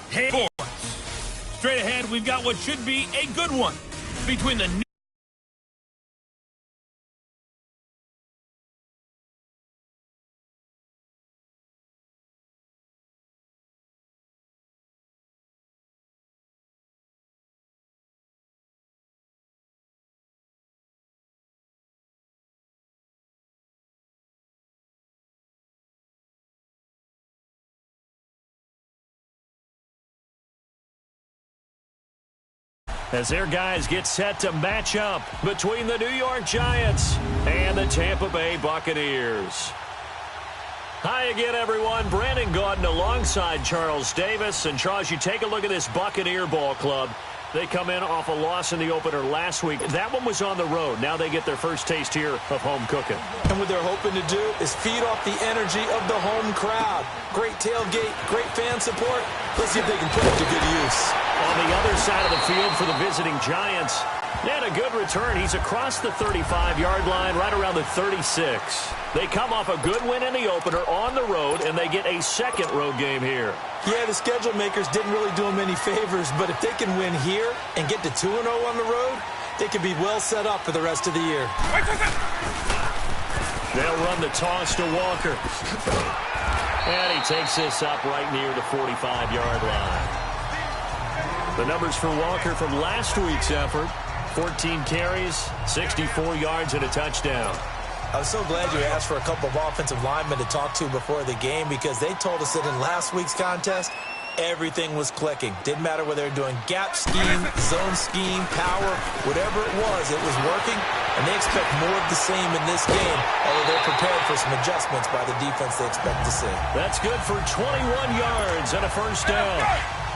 Hey, boys. Straight ahead, we've got what should be a good one between the as their guys get set to match up between the New York Giants and the Tampa Bay Buccaneers. Hi again, everyone. Brandon Gaudin alongside Charles Davis. And, Charles, you take a look at this Buccaneer ball club. They come in off a loss in the opener last week. That one was on the road. Now they get their first taste here of home cooking. And what they're hoping to do is feed off the energy of the home crowd. Great tailgate, great fan support. Let's see if they can put it to good use. On the other side of the field for the visiting Giants, they had a good return. He's across the 35-yard line, right around the 36. They come off a good win in the opener on the road, and they get a second road game here. Yeah, the schedule makers didn't really do them any favors, but if they can win here and get to 2-0 on the road, they could be well set up for the rest of the year. They'll run the toss to Walker. And he takes this up right near the 45-yard line. The numbers for Walker from last week's effort: 14 carries, 64 yards, and a touchdown. I was so glad you asked for a couple of offensive linemen to talk to before the game, because they told us that in last week's contest, everything was clicking. Didn't matter whether they were doing gap scheme, zone scheme, power, whatever it was working, and they expect more of the same in this game, although they're prepared for some adjustments by the defense they expect to see. That's good for 21 yards and a first down.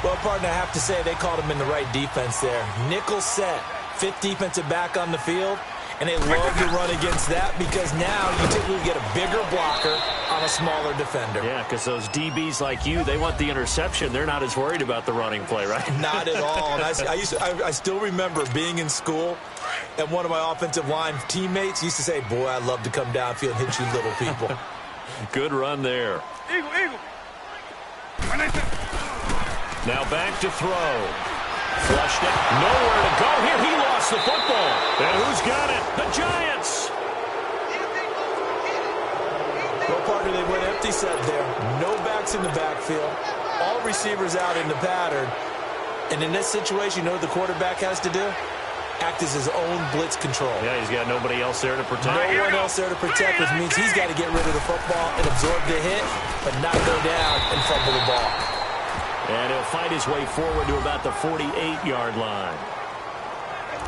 Well, partner, I have to say they called him in the right defense there. Nickel set, fifth defensive back on the field. And they love to run against that, because now you typically get a bigger blocker on a smaller defender. Yeah, because those DBs like you, they want the interception. They're not as worried about the running play, right? Not at all. And I still remember being in school, and one of my offensive line teammates used to say, boy, I'd love to come downfield and hit you little people. Good run there. Eagle. Now back to throw. Flushed it. Nowhere to go here. He lost the football. And who's got it? The Giants. Well, partner, they went empty set there. No backs in the backfield. All receivers out in the pattern. And in this situation, you know what the quarterback has to do? Act as his own blitz control. Yeah, he's got nobody else there to protect. No one else there to protect, which means he's got to get rid of the football and absorb the hit, but not go down and fumble the ball. And he'll fight his way forward to about the 48-yard line.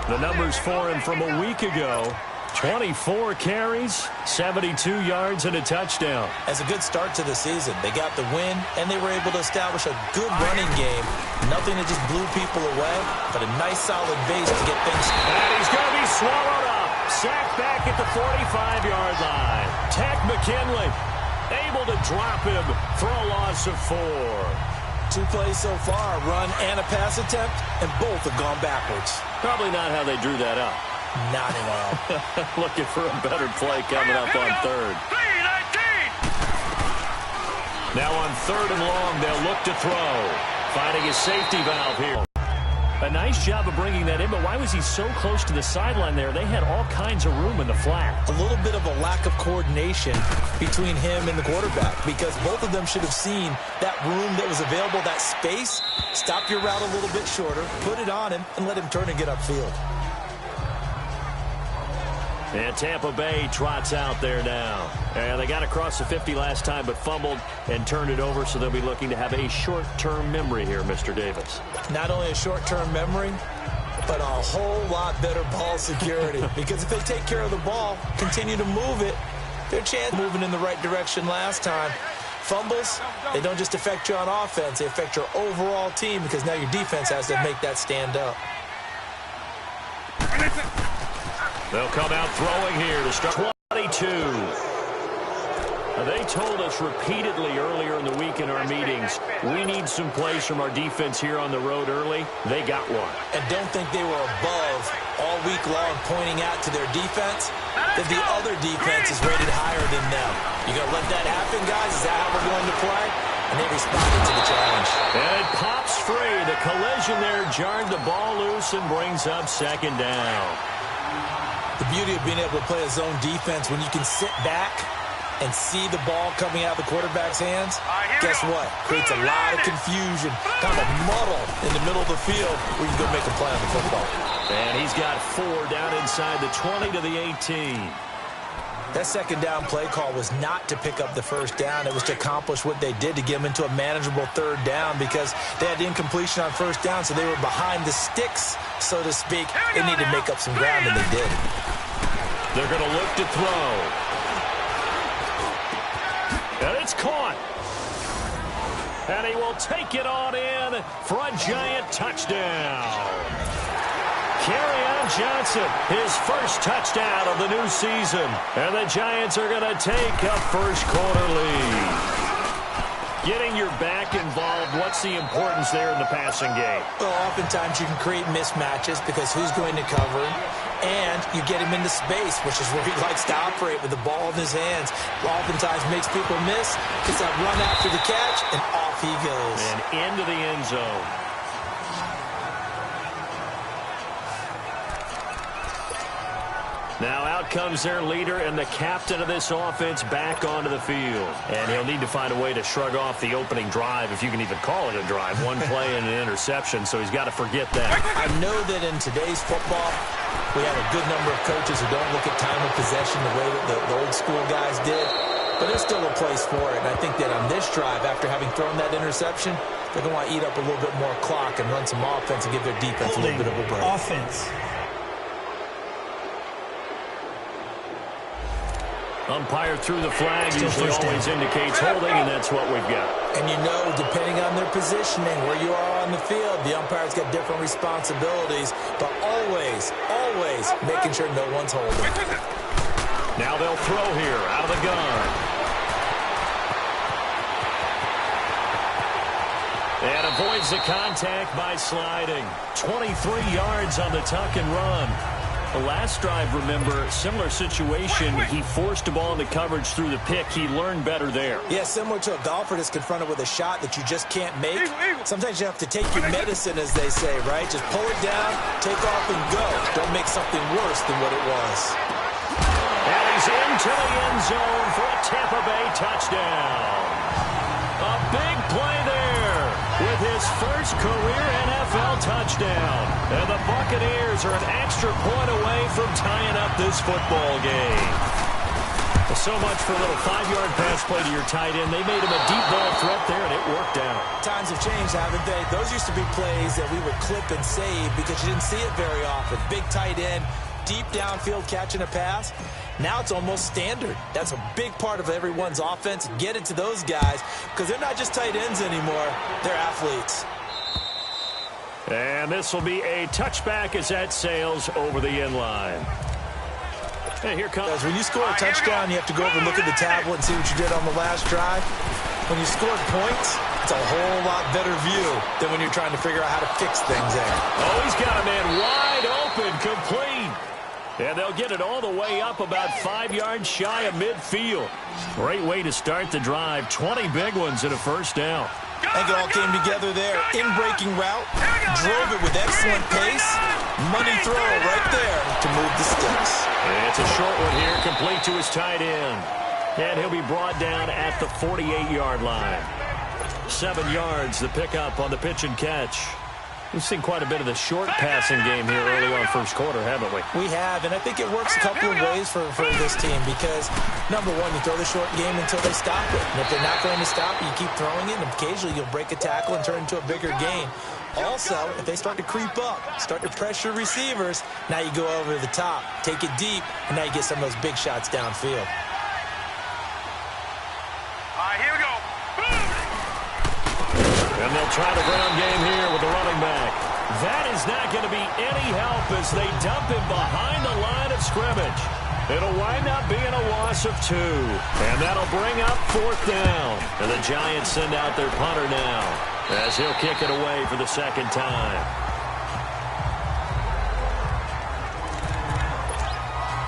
The numbers for him from a week ago: 24 carries, 72 yards, and a touchdown. As a good start to the season, they got the win, and they were able to establish a good running game. Nothing that just blew people away, but a nice solid base to get things. And he's going to be swallowed up. Sacked back at the 45-yard line. Tech McKinley able to drop him for a loss of 4. 2 plays so far, a run and a pass attempt, and both have gone backwards. Probably not how they drew that up. Not at all. Looking for a better play coming up on third. Now on 3rd and long, they'll look to throw. Finding his safety valve here. A nice job of bringing that in, but why was he so close to the sideline there? They had all kinds of room in the flat. A little bit of a lack of coordination between him and the quarterback, because both of them should have seen that room that was available, that space. Stop your route a little bit shorter, put it on him, and let him turn and get upfield. And Tampa Bay trots out there now. And they got across the 50 last time, but fumbled and turned it over, so they'll be looking to have a short-term memory here, Mr. Davis. Not only a short-term memory, but a whole lot better ball security. Because if they take care of the ball, continue to move it, their chance of moving in the right direction last time. Fumbles, they don't just affect you on offense, they affect your overall team, because now your defense has to make that stand up. They'll come out throwing here to start 22. Now, they told us repeatedly earlier in the week in our meetings, we need some plays from our defense here on the road early. They got one. And don't think they were above all week long pointing out to their defense that the other defense is rated higher than them. You going to let that happen, guys? Is that how we're going to play? And they responded to the challenge. And it pops collision there jarred the ball loose and brings up second down. The beauty of being able to play a zone defense when you can sit back and see the ball coming out of the quarterback's hands, guess what? Creates a lot of confusion, kind of muddle in the middle of the field where you can go make a play on the football. And he's got 4 down inside the 20 to the 18. That second down play call was not to pick up the first down. It was to accomplish what they did, to get them into a manageable third down, because they had incompletion on first down, so they were behind the sticks, so to speak. They needed to make up some ground, and they did. They're going to look to throw. And it's caught. And he will take it on in for a Giant touchdown. Kerryon Johnson, his first touchdown of the new season. And the Giants are going to take a first-quarter lead. Getting your back involved, what's the importance there in the passing game? Well, oftentimes you can create mismatches because who's going to cover him? And you get him into space, which is where he likes to operate with the ball in his hands. Oftentimes makes people miss, gets that run after the catch, and off he goes. And into the end zone. Now out comes their leader and the captain of this offense back onto the field. And he'll need to find a way to shrug off the opening drive, if you can even call it a drive. One play and an interception, so he's got to forget that. I know that in today's football, we have a good number of coaches who don't look at time of possession the way that the old school guys did. But there's still a place for it. And I think that on this drive, after having thrown that interception, they're going to want to eat up a little bit more clock and run some offense and give their defense a little bit of a break. Offense. Umpire threw the flag, usually always indicates holding, and that's what we've got. And you know, depending on their positioning, where you are on the field, the umpire's got different responsibilities, but always, always making sure no one's holding. Now they'll throw here out of the gun. And avoids the contact by sliding. 23 yards on the tuck and run. The last drive, remember, similar situation. He forced the ball into coverage through the pick. He learned better there. Yeah, similar to a golfer that's confronted with a shot that you just can't make. Sometimes you have to take your medicine, as they say, right? Just pull it down, take off, and go. Don't make something worse than what it was. And he's into the end zone for a Tampa Bay touchdown. A big play there with his first career NFL touchdown. And the Buccaneers are an extra point away from tying up this football game. Well, so much for a little 5-yard pass play to your tight end. They made him a deep ball threat there, and it worked out. Times have changed, haven't they? Those used to be plays that we would clip and save because you didn't see it very often. Big tight end, deep downfield catching a pass. Now it's almost standard. That's a big part of everyone's offense. Get it to those guys because they're not just tight ends anymore. They're athletes. And this will be a touchback as that sails over the end line. Hey, here comes. When you score a touchdown, you have to go over and look at the tablet and see what you did on the last drive. When you score points, it's a whole lot better view than when you're trying to figure out how to fix things there. Oh, he's got a man wide open, complete. And they'll get it all the way up about 5 yards shy of midfield. Great way to start the drive. 20 big ones and a first down. I think it all came together there. In-breaking route, drove it with excellent pace. Money throw right there to move the sticks. It's a short one here, complete to his tight end. And he'll be brought down at the 48-yard line. 7 yards, the pickup on the pitch and catch. We've seen quite a bit of the short passing game here early on first quarter, haven't we? We have, and I think it works a couple of ways for this team because, number one, you throw the short game until they stop it. And if they're not going to stop it, you keep throwing it, and occasionally you'll break a tackle and turn it into a bigger gain. Also, if they start to creep up, start to pressure receivers, now you go over the top, take it deep, and now you get some of those big shots downfield. Here we go. And they'll try the ground game here with the running back. That is not going to be any help as they dump him behind the line of scrimmage. It'll wind up being a loss of 2. And that'll bring up 4th down. And the Giants send out their punter now as he'll kick it away for the second time.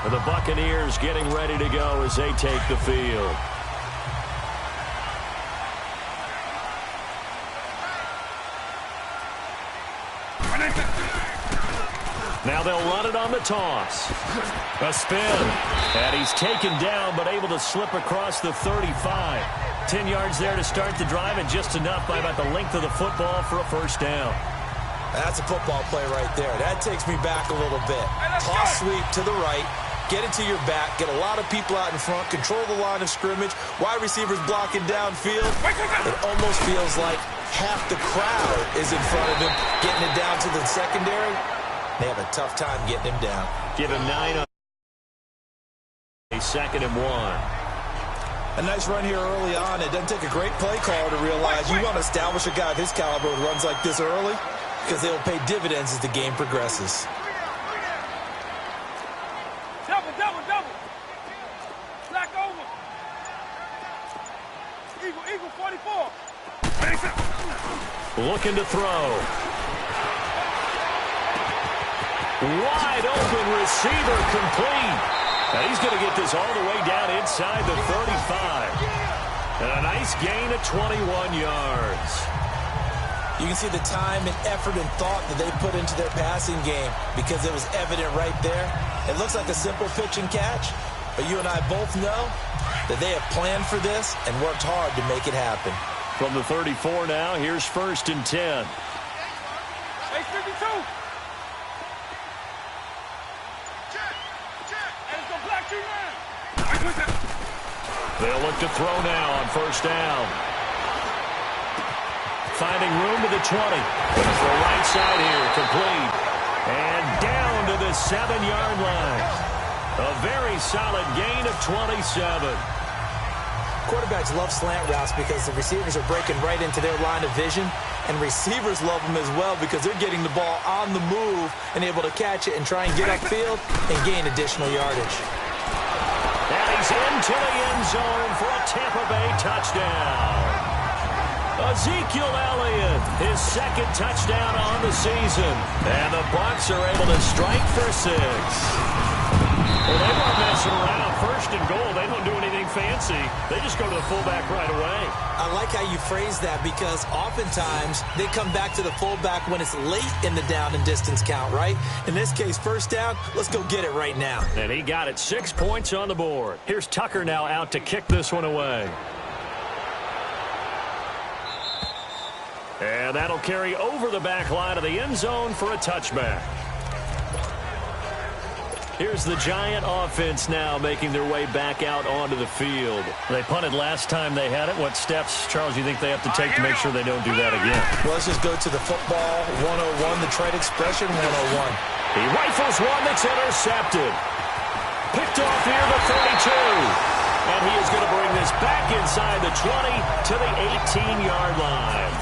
And the Buccaneers getting ready to go as they take the field. Now they'll run it on the toss. A spin. And he's taken down, but able to slip across the 35. 10 yards there to start the drive, and just enough by about the length of the football for a first down. That's a football play right there. That takes me back a little bit. Toss sweep to the right. Get it to your back. Get a lot of people out in front. Control the line of scrimmage. Wide receivers blocking downfield. It almost feels like half the crowd is in front of him, getting it down to the secondary. They have a tough time getting him down. Give him 9 on a 2nd and 1. A nice run here early on. It doesn't take a great play caller to realize you want to establish a guy of his caliber who runs like this early, because they will pay dividends as the game progresses. Double. Black over. Eagle 44. Looking to throw. Wide open receiver complete. Now he's going to get this all the way down inside the 35. And a nice gain of 21 yards. You can see the time and effort and thought that they put into their passing game, because it was evident right there. It looks like a simple pitch and catch, but you and I both know that they have planned for this and worked hard to make it happen. From the 34 now, here's 1st and 10. Hey, 52. They'll look to throw now on 1st down. Finding room to the 20. Going to throw right side here, complete. And down to the 7-yard line. A very solid gain of 27. Quarterbacks love slant routes because the receivers are breaking right into their line of vision, and receivers love them as well because they're getting the ball on the move and able to catch it and try and get upfield and gain additional yardage. And he's into the end zone for a Tampa Bay touchdown. Ezekiel Elliott, his 2nd touchdown on the season. And the Bucs are able to strike for 6. Well, they weren't messing around. 1st and goal, they don't do anything fancy. They just go to the fullback right away. I like how you phrase that, because oftentimes they come back to the fullback when it's late in the down and distance count, right? In this case, 1st down, let's go get it right now. And he got it. 6 points on the board. Here's Tucker now out to kick this one away. And that'll carry over the back line of the end zone for a touchback. Here's the Giant offense now making their way back out onto the field. They punted last time they had it. What steps, Charles, you think they have to take to make sure they don't do that again? Well, let's just go to the football 101, the trade expression 101. He rifles one that's intercepted. Picked off here the 32. And he is going to bring this back inside the 20 to the 18-yard line.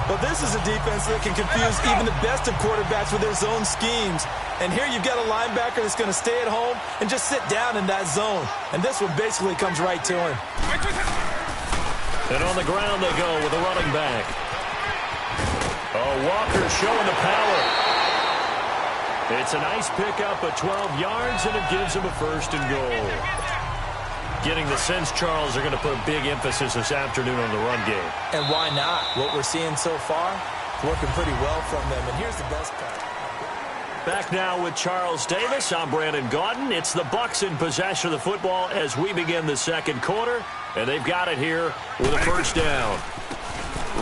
But this is a defense that can confuse even the best of quarterbacks with their zone schemes. And here you've got a linebacker that's going to stay at home and just sit down in that zone. And this one basically comes right to him. And on the ground they go with a running back. Oh, Walker showing the power. It's a nice pickup of 12 yards, and it gives him a 1st and goal. Getting the sense, Charles, they're going to put a big emphasis this afternoon on the run game. And why not? What we're seeing so far, working pretty well from them. And here's the best part. Back now with Charles Davis. I'm Brandon Gaudin. It's the Bucs in possession of the football as we begin the 2nd quarter. And they've got it here with a 1st down.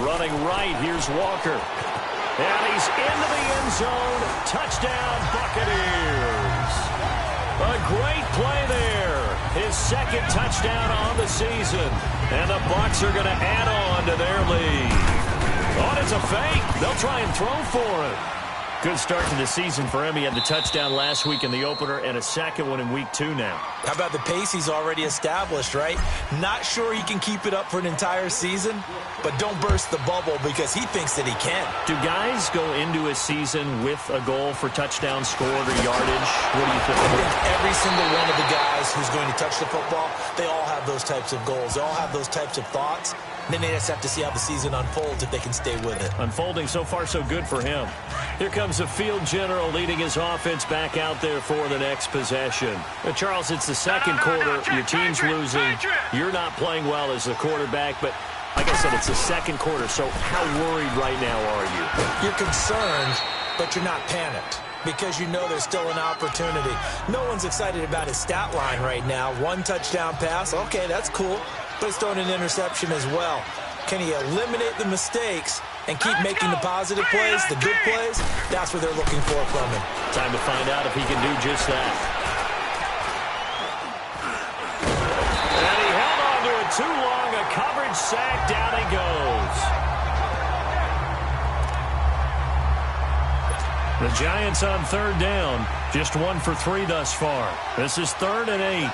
Running right, here's Walker. And he's into the end zone. Touchdown, Buccaneers. A great play there. His 2nd touchdown on the season. And the Bucs are going to add on to their lead. Oh, it's a fake. They'll try and throw for it. Good start to the season for him. He had the touchdown last week in the opener and a 2nd one in week 2 now. How about the pace he's already established, right? Not sure he can keep it up for an entire season, but don't burst the bubble because he thinks that he can. Do guys go into a season with a goal for touchdown scored or yardage? What do you think? I think every single one of the guys who's going to touch the football, they all have those types of goals. They all have those types of thoughts. Then they just have to see how the season unfolds if they can stay with it. Unfolding so far so good for him. Here comes the field general leading his offense back out there for the next possession. Charles, it's the 2nd quarter. Your team's losing. You're not playing well as the quarterback, but I got listen, it's the second quarter, so how worried right now are you? You're concerned, but you're not panicked because you know there's still an opportunity. No one's excited about his stat line right now. 1 touchdown pass, okay, that's cool, but he's throwing an interception as well. Can he eliminate the mistakes and keep making the positive plays, the good plays? That's what they're looking for from him. Time to find out if he can do just that. And he held on to it too long. A coverage sack. Down he goes. The Giants on third down. Just 1 for 3 thus far. This is 3rd and 8.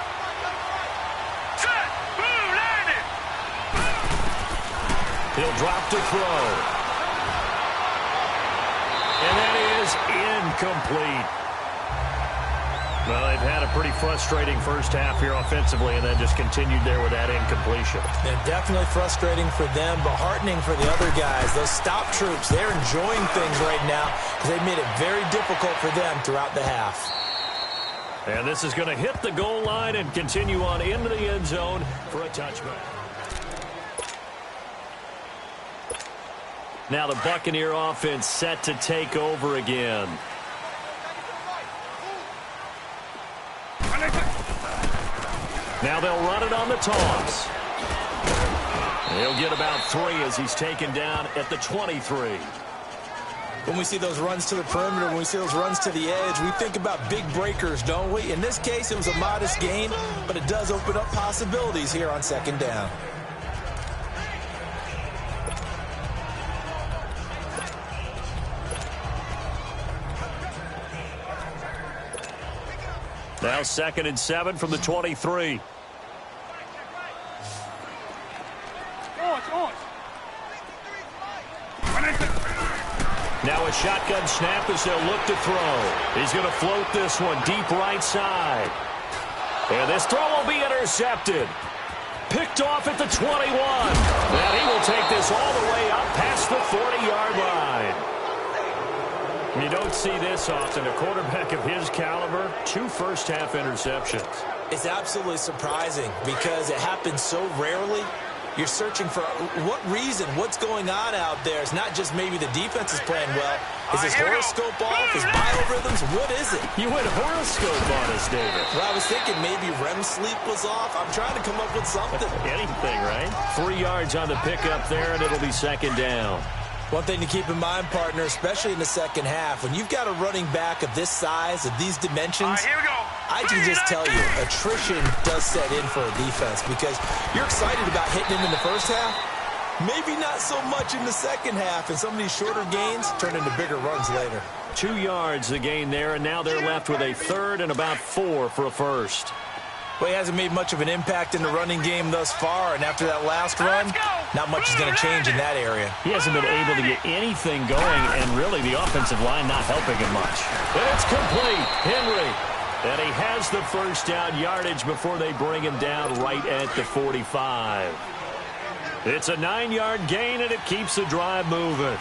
He'll drop to throw. And that is incomplete. Well, they've had a pretty frustrating first half here offensively, and then just continued there with that incompletion. And definitely frustrating for them, but heartening for the other guys. Those stop troops, they're enjoying things right now because they made it very difficult for them throughout the half. And this is going to hit the goal line and continue on into the end zone for a touchback. Now the Buccaneer offense set to take over again. Now they'll run it on the toss. He'll get about 3 as he's taken down at the 23. When we see those runs to the perimeter, when we see those runs to the edge, we think about big breakers, don't we? In this case, it was a modest gain, but it does open up possibilities here on 2nd down. Now 2nd and 7 from the 23. Now a shotgun snap as they'll look to throw. He's going to float this one deep right side. And this throw will be intercepted. Picked off at the 21. And he will take this all the way up past the 40-yard line. You don't see this often. A quarterback of his caliber, 2 first-half interceptions. It's absolutely surprising because it happens so rarely. You're searching for what reason, what's going on out there. It's not just maybe the defense is playing well. Is his horoscope off? His biorhythms? What is it? You went horoscope on us, David. Well, I was thinking maybe REM sleep was off. I'm trying to come up with something. Anything, right? 3 yards on the pickup there, and it'll be 2nd down. One thing to keep in mind, partner, especially in the second half, when you've got a running back of this size, of these dimensions, I can just tell you, attrition does set in for a defense because you're excited about hitting him in the first half, maybe not so much in the second half, and some of these shorter gains turn into bigger runs later. 2 yards the gain there, and now they're left with a 3rd and about 4 for a first. Well, he hasn't made much of an impact in the running game thus far, and after that last run, not much is going to change in that area. He hasn't been able to get anything going, and really the offensive line not helping him much. And it's complete. Henry. And he has the first down yardage before they bring him down right at the 45. It's a 9-yard gain, and it keeps the drive moving.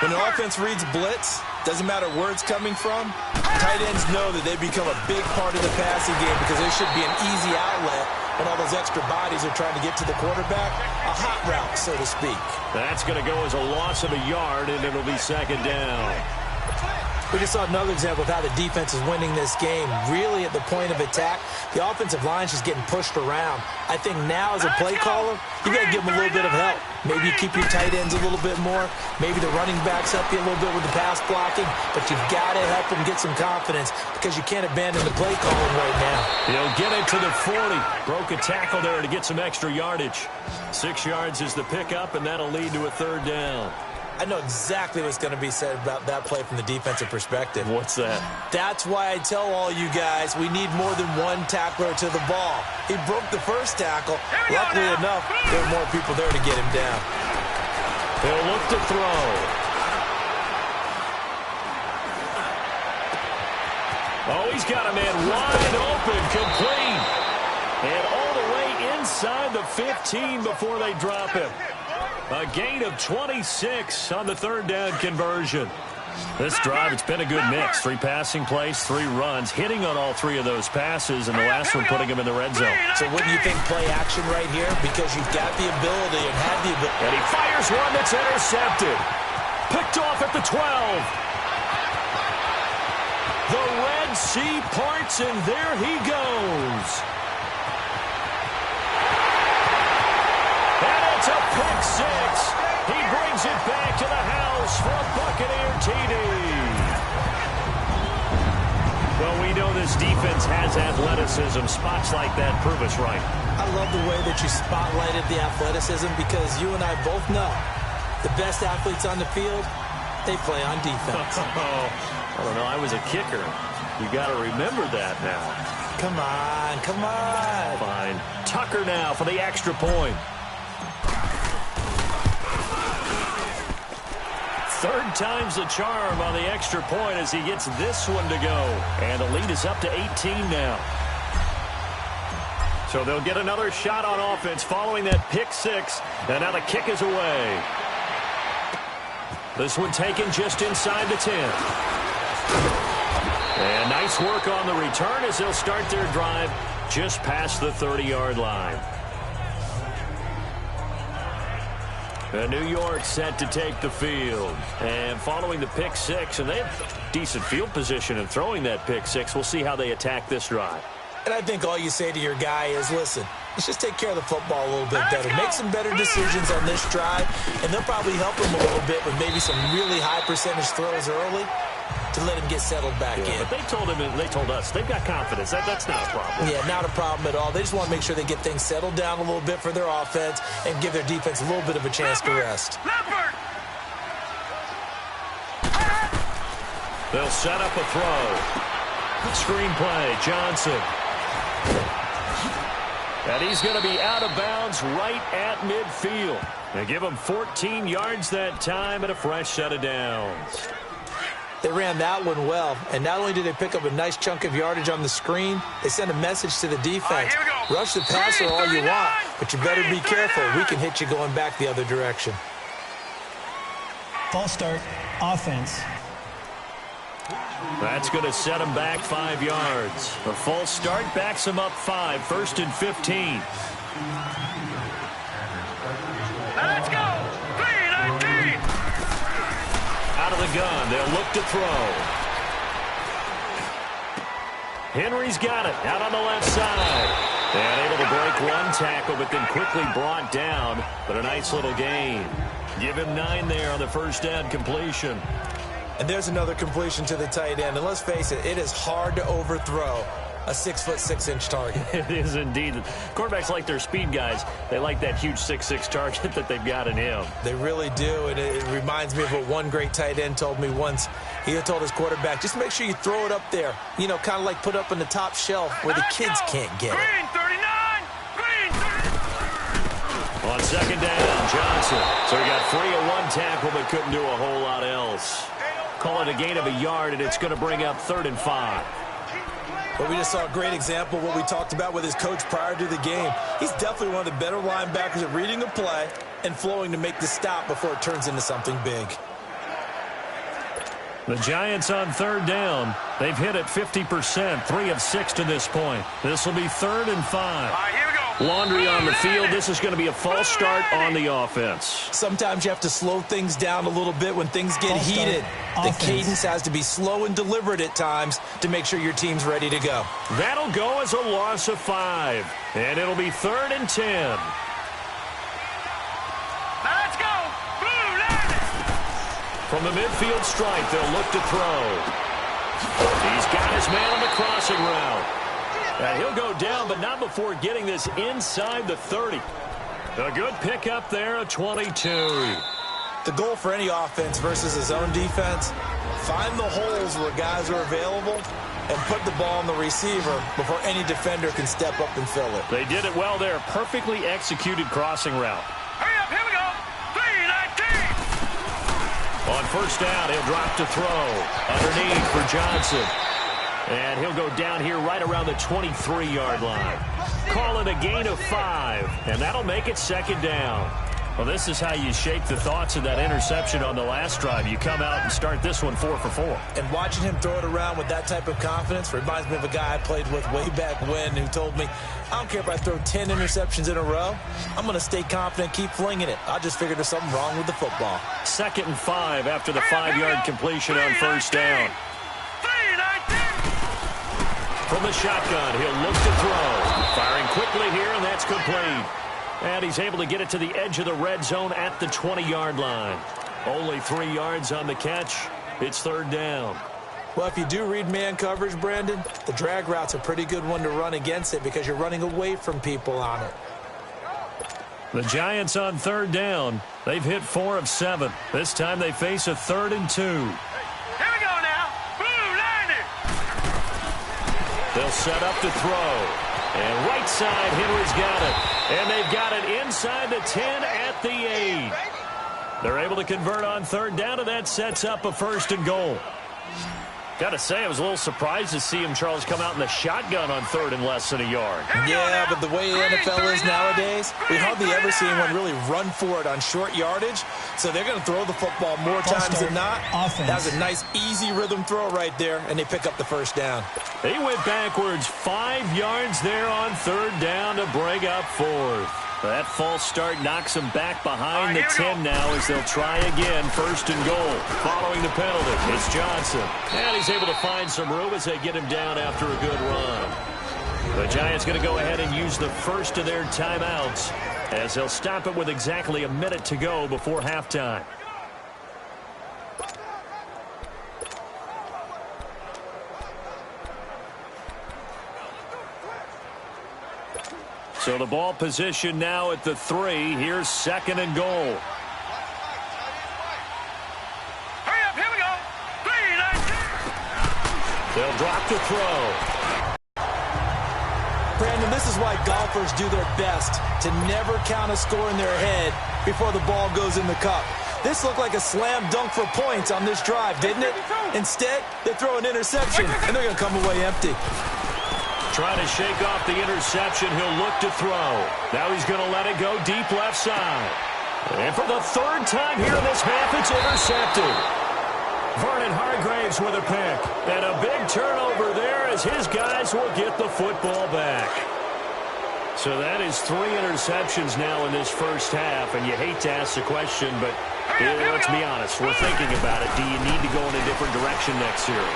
When the offense reads blitz, doesn't matter where it's coming from, tight ends know that they become a big part of the passing game because there should be an easy outlet when all those extra bodies are trying to get to the quarterback. A hot route, so to speak. That's going to go as a loss of a yard, and it'll be 2nd down. We just saw another example of how the defense is winning this game. Really at the point of attack, the offensive line's just getting pushed around. I think now as a play caller, you got to give them a little bit of help. Maybe you keep your tight ends a little bit more. Maybe the running backs help you a little bit with the pass blocking. But you've got to help them get some confidence because you can't abandon the play calling right now. He'll get it to the 40. Broke a tackle there to get some extra yardage. 6 yards is the pickup, and that'll lead to a 3rd down. I know exactly what's going to be said about that play from the defensive perspective. What's that? That's why I tell all you guys we need more than one tackler to the ball. He broke the first tackle. Luckily enough, there were more people there to get him down. He'll look to throw. Oh, he's got a man wide open, complete. And all the way inside the 15 before they drop him. A gain of 26 on the 3rd down conversion. This drive, it's been a good mix. 3 passing plays, 3 runs, hitting on all 3 of those passes, and the last one putting him in the red zone. So wouldn't you think play action right here? Because you've got the ability and had the ability. And he fires one that's intercepted. Picked off at the 12. The Red Sea parts, and there he goes. And it's a pick 6. He brings it back to the house for a Buccaneer TD. Well, we know this defense has athleticism. Spots like that prove us right. I love the way that you spotlighted the athleticism because you and I both know the best athletes on the field, they play on defense. I don't know. I was a kicker. You got to remember that now. Come on, come on. Fine. Tucker now for the extra point. Third time's the charm on the extra point as he gets this one to go. And the lead is up to 18 now. So they'll get another shot on offense following that pick 6. And now the kick is away. This one taken just inside the 10. And nice work on the return as they'll start their drive just past the 30-yard line. And New York set to take the field. And following the pick 6, and they have decent field position in throwing that pick 6. We'll see how they attack this drive. And I think all you say to your guy is, listen, let's just take care of the football a little bit better. Make some better decisions on this drive, and they'll probably help him a little bit with maybe some really high percentage throws early to let him get settled back in. But they told him, and they told us, they've got confidence. That's not a problem. Yeah, not a problem at all. They just want to make sure they get things settled down a little bit for their offense and give their defense a little bit of a chance to rest. They'll set up a throw. Screen play, Johnson. And he's going to be out of bounds right at midfield. They give him 14 yards that time and a fresh set of downs. They ran that one well, and not only did they pick up a nice chunk of yardage on the screen, they sent a message to the defense. Rush the passer all you want, but you better be careful. We can hit you going back the other direction. False start, offense. That's going to set him back 5 yards. A false start backs him up 5, 1st and 15. Let's go! 3-19! Out of the gun, they'll look to throw. Henry's got it, out on the left side. And able to break one tackle, but then quickly brought down. But a nice little gain. Give him 9 there on the first down completion. And there's another completion to the tight end. And let's face it, it is hard to overthrow a 6'6" target. It is indeed. Quarterbacks like their speed guys. They like that huge 6'6" target that they've got in him. They really do, and it reminds me of what one great tight end told me once. He had told his quarterback, just make sure you throw it up there. You know, kind of like put up on the top shelf where the kids can't get it. Green 39! Green 39! On second down, Johnson. So he got free of one tackle but couldn't do a whole lot else. Call it a gain of a yard, and it's going to bring up 3rd and 5. But we just saw a great example of what we talked about with his coach prior to the game. He's definitely one of the better linebackers at reading a play and flowing to make the stop before it turns into something big. The Giants on 3rd down. They've hit it 50%, 3 of 6 to this point. This will be 3rd and 5. All right, here we go. Laundry on the field. This is going to be a false start on the offense. Sometimes you have to slow things down a little bit when things get False start. heated. The cadence has to be slow and deliberate at times to make sure your team's ready to go. That'll go as a loss of 5. And it'll be 3rd and 10. Let's go! Blue line! From the midfield stripe, they'll look to throw. He's got his man on the crossing route. And he'll go down, but not before getting this inside the 30. A good pickup there, a 22. The goal for any offense versus his own defense, find the holes where guys are available and put the ball on the receiver before any defender can step up and fill it. They did it well there. Perfectly executed crossing route. Hurry up, here we go! 3-19! On first down, he'll drop to throw. Underneath for Johnson. And he'll go down here right around the 23-yard line. Call it a gain of 5, and that'll make it 2nd down. Well, this is how you shape the thoughts of that interception on the last drive. You come out and start this one 4 for 4. And watching him throw it around with that type of confidence reminds me of a guy I played with way back when who told me, I don't care if I throw 10 interceptions in a row. I'm going to stay confident, keep flinging it. I just figured there's something wrong with the football. 2nd and 5 after the 5-yard completion on first down. From the shotgun, he'll look to throw. Firing quickly here, and that's complete. And he's able to get it to the edge of the red zone at the 20-yard line. Only 3 yards on the catch. It's 3rd down. Well, if you do read man coverage, Brandon, the drag route's a pretty good one to run against it because you're running away from people on it. The Giants on 3rd down. They've hit 4 of 7. This time they face a 3rd and 2. Here we go now. Boom, Landon. They'll set up to throw. And right side, Henry's got it. And they've got it inside the 10 at the 8. They're able to convert on 3rd down, and that sets up a 1st and goal. Got to say, I was a little surprised to see him, Charles, come out in the shotgun on 3rd and less than a yard. Yeah, but the way the NFL is nowadays, we hardly ever see anyone really run for it on short yardage. So they're going to throw the football more times than not. That was a nice, easy rhythm throw right there, and they pick up the 1st down. He went backwards 5 yards there on 3rd down to bring up 4th. That false start knocks them back behind the 10 now as they'll try again, 1st and goal. Following the penalty, it's Johnson. And he's able to find some room as they get him down after a good run. The Giants going to go ahead and use the first of their timeouts as they'll stop it with exactly a minute to go before halftime. So the ball position now at the 3. Here's 2nd and goal. Hurry up, here we go. 3, 19. They'll drop the throw. Brandon, this is why golfers do their best to never count a score in their head before the ball goes in the cup. This looked like a slam dunk for points on this drive, didn't it? Instead, they throw an interception, and they're going to come away empty. Trying to shake off the interception. He'll look to throw. Now he's going to let it go deep left side. And for the 3rd time here in this half, it's intercepted. Vernon Hargraves with a pick. And a big turnover there as his guys will get the football back. So that is 3 interceptions now in this first half. And you hate to ask the question, but let's be honest. We're thinking about it. Do you need to go in a different direction next year?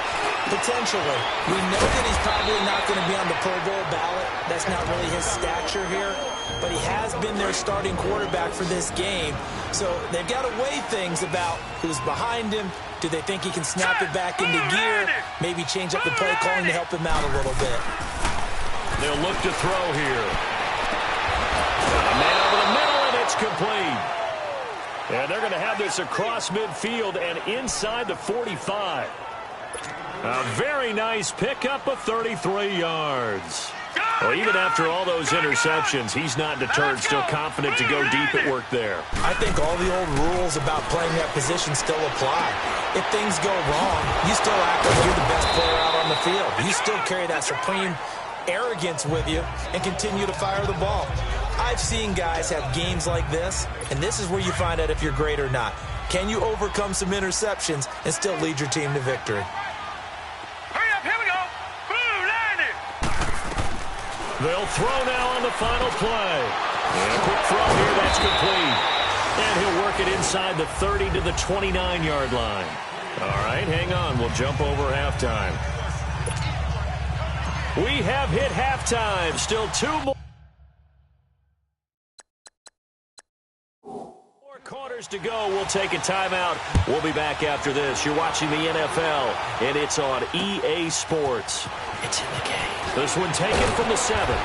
Potentially. We know that he's probably not going to be on the Pro Bowl ballot. That's not really his stature here. But he has been their starting quarterback for this game. So they've got to weigh things about who's behind him. Do they think he can snap it back into gear? Maybe change up the play calling to help him out a little bit. They'll look to throw here. A man over the middle, and it's complete. And they're going to have this across midfield and inside the 45. A very nice pickup of 33 yards. Well, even after all those interceptions, he's not deterred, still confident to go deep at work there. I think all the old rules about playing that position still apply. If things go wrong, you still act like you're the best player out on the field. You still carry that supreme arrogance with you and continue to fire the ball. I've seen guys have games like this, and this is where you find out if you're great or not. Can you overcome some interceptions and still lead your team to victory? They'll throw now on the final play. And a quick throw here, that's complete. And he'll work it inside the 30 to the 29-yard line. All right, hang on. We'll jump over halftime. We have hit halftime. Still 2 more quarters to go. We'll take a timeout. We'll be back after this. You're watching the NFL, and it's on EA Sports. It's in the game. This one taken from the 7.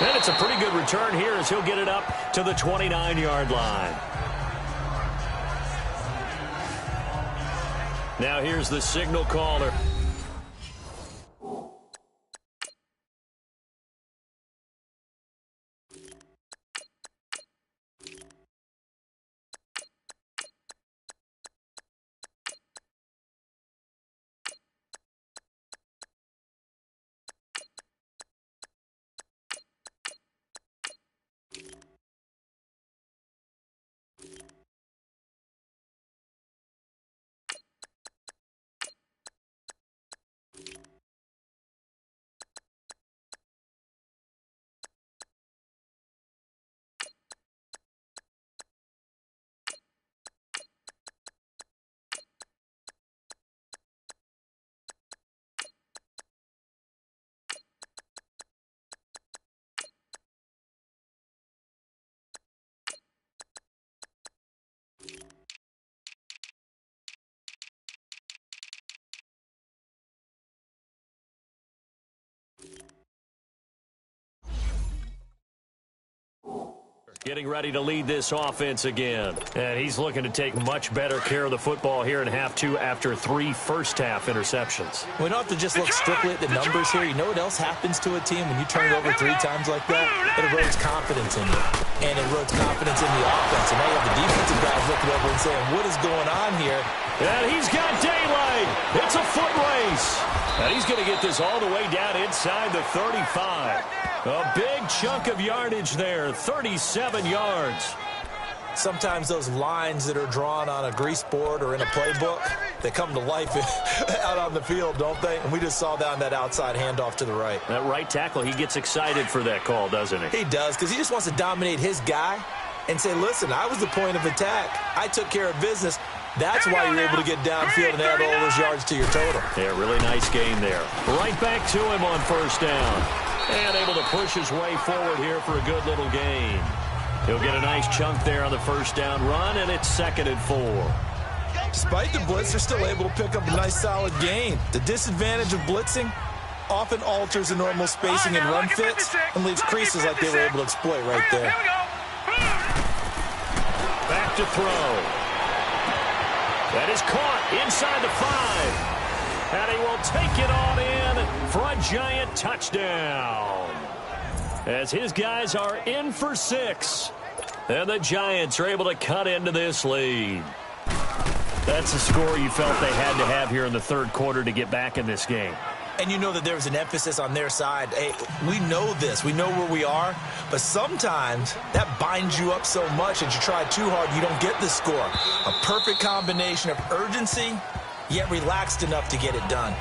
And it's a pretty good return here as he'll get it up to the 29-yard line. Now here's the signal caller. getting ready to lead this offense again. And he's looking to take much better care of the football here in half two after 3 first-half interceptions. We don't have to just look strictly at the numbers here. You know what else happens to a team when you turn it over 3 times like that? It erodes confidence in you. And it erodes confidence in the offense. And now you have the defensive guys looking over and saying, what is going on here? And he's got daylight. It's a foot race. And he's going to get this all the way down inside the 35. A big chunk of yardage there, 37 yards. Sometimes those lines that are drawn on a grease board or in a playbook, they come to life out on the field, don't they? And we just saw that on that outside handoff to the right. That right tackle, he gets excited for that call, doesn't he? He does, because he just wants to dominate his guy and say, listen, I was the point of attack. I took care of business. That's why you're able to get downfield and add all those yards to your total. Yeah, really nice game there. Right back to him on first down. And able to push his way forward here for a good little gain. He'll get a nice chunk there on the first down run, and it's 2nd and 4. Despite the blitz, they're still able to pick up a nice solid gain. The disadvantage of blitzing often alters the normal spacing and run fits and leaves creases like they were able to exploit right there. Back to throw. That is caught inside the 5. And he will take it on in for a giant touchdown. As his guys are in for 6. And the Giants are able to cut into this lead. That's the score you felt they had to have here in the third quarter to get back in this game. And you know that there was an emphasis on their side. Hey, we know this. We know where we are. But sometimes that binds you up so much that you try too hard, you don't get the score. A perfect combination of urgency, yet relaxed enough to get it done.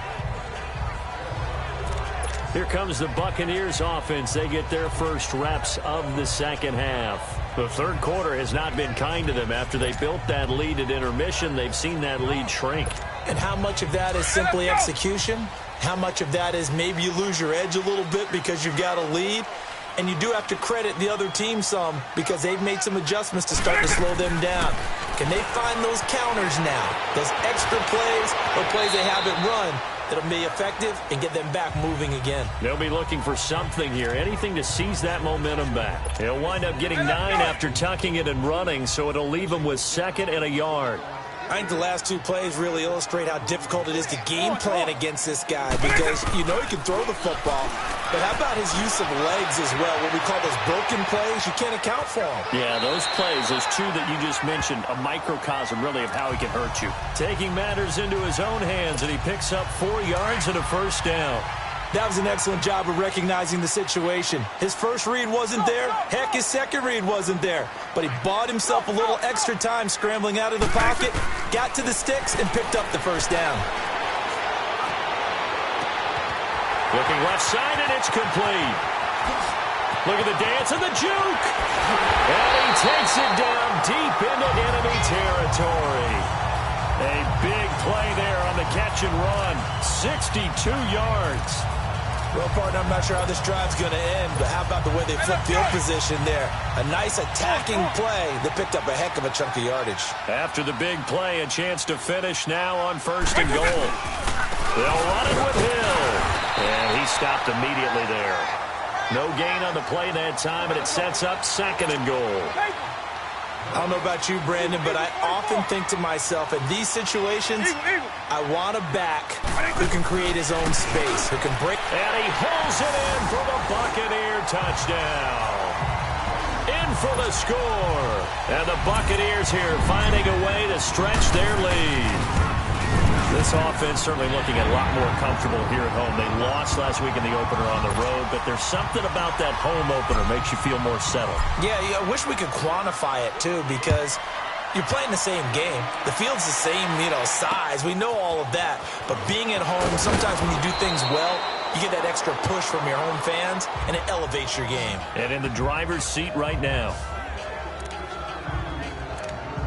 Here comes the Buccaneers offense. They get their first reps of the second half. The third quarter has not been kind to them. After they built that lead at intermission, they've seen that lead shrink. And how much of that is simply execution? How much of that is maybe you lose your edge a little bit because you've got a lead? And you do have to credit the other team some because they've made some adjustments to start to slow them down. Can they find those counters now? Those extra plays or plays they haven't run that'll be effective and get them back moving again. They'll be looking for something here, anything to seize that momentum back. He'll wind up getting 9 after tucking it and running, so it'll leave him with 2nd and a yard. I think the last 2 plays really illustrate how difficult it is to game plan against this guy because you know he can throw the football, but how about his use of legs as well? What we call those broken plays, you can't account for them. Yeah, those plays, those 2 that you just mentioned, a microcosm really of how he can hurt you. Taking matters into his own hands, and he picks up 4 yards and a first down. That was an excellent job of recognizing the situation. His first read wasn't there. Heck, his second read wasn't there. But he bought himself a little extra time scrambling out of the pocket, got to the sticks, and picked up the first down. Looking left side, and it's complete. Look at the dance and the juke. And he takes it down deep into enemy territory. A big play there on the catch and run. 62 yards. Well, partner, I'm not sure how this drive's going to end, but how about the way they flipped field position there? A nice attacking play that picked up a heck of a chunk of yardage. After the big play, a chance to finish now on 1st and goal. They'll run it with Hill. And he stopped immediately there. No gain on the play that time, and it sets up 2nd and goal. I don't know about you, Brandon, but I often think to myself, in these situations, I want a back who can create his own space, who can break. And he pulls it in for the Buccaneer touchdown. In for the score. And the Buccaneers here finding a way to stretch their lead. This offense certainly looking a lot more comfortable here at home. They lost last week in the opener on the road, but there's something about that home opener makes you feel more settled. Yeah, I wish we could quantify it, too, because you're playing the same game. The field's the same, size. We know all of that. But being at home, sometimes when you do things well, you get that extra push from your home fans, and it elevates your game. And in the driver's seat right now.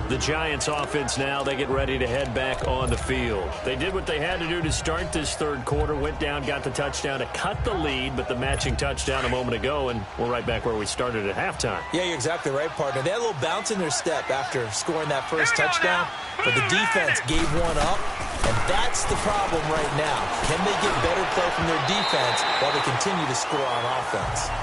The Giants offense now, they get ready to head back on the field. They did what they had to do to start this third quarter, went down, got the touchdown to cut the lead, but the matching touchdown a moment ago, and we're right back where we started at halftime. Yeah, you're exactly right, partner. They had a little bounce in their step after scoring that first touchdown, but the defense gave one up, and that's the problem right now. Can they get better play from their defense while they continue to score on offense?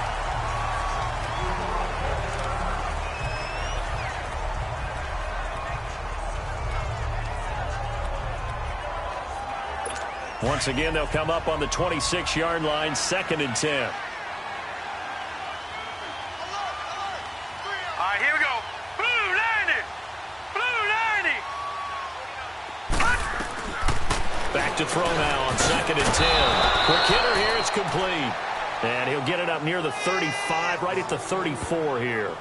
Once again, they'll come up on the 26-yard line, 2nd and 10. All right, here we go. Blue 90. Blue 90. Back to throw now on 2nd and 10. For Kidder here, it's complete. And he'll get it up near the 35, right at the 34 here.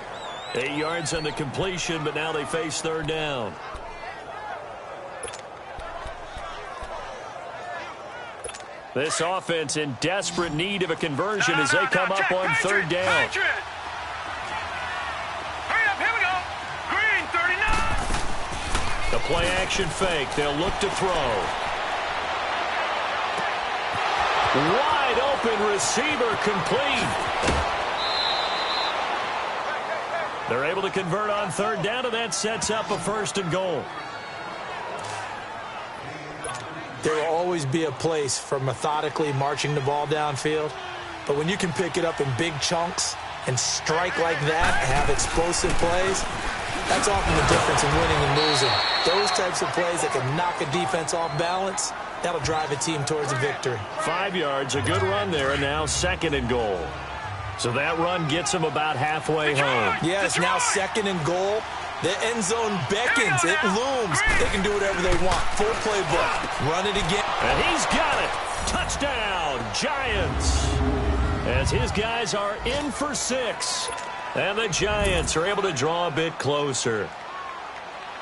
8 yards on the completion, but now they face 3rd down. This offense in desperate need of a conversion as they come up on 3rd down. Hurry up, here we go. Green 39. The play action fake. They'll look to throw. Wide open receiver complete. They're able to convert on 3rd down, and that sets up a 1st and goal. There will always be a place for methodically marching the ball downfield. But when you can pick it up in big chunks and strike like that, have explosive plays, that's often the difference in winning and losing. Those types of plays that can knock a defense off balance, that'll drive a team towards a victory. 5 yards, a good run there, and now 2nd and goal. So that run gets them about halfway home. Yes, now 2nd and goal. The end zone beckons. It looms. They can do whatever they want. Full playbook. Run it again. And he's got it. Touchdown, Giants. As his guys are in for 6. And the Giants are able to draw a bit closer.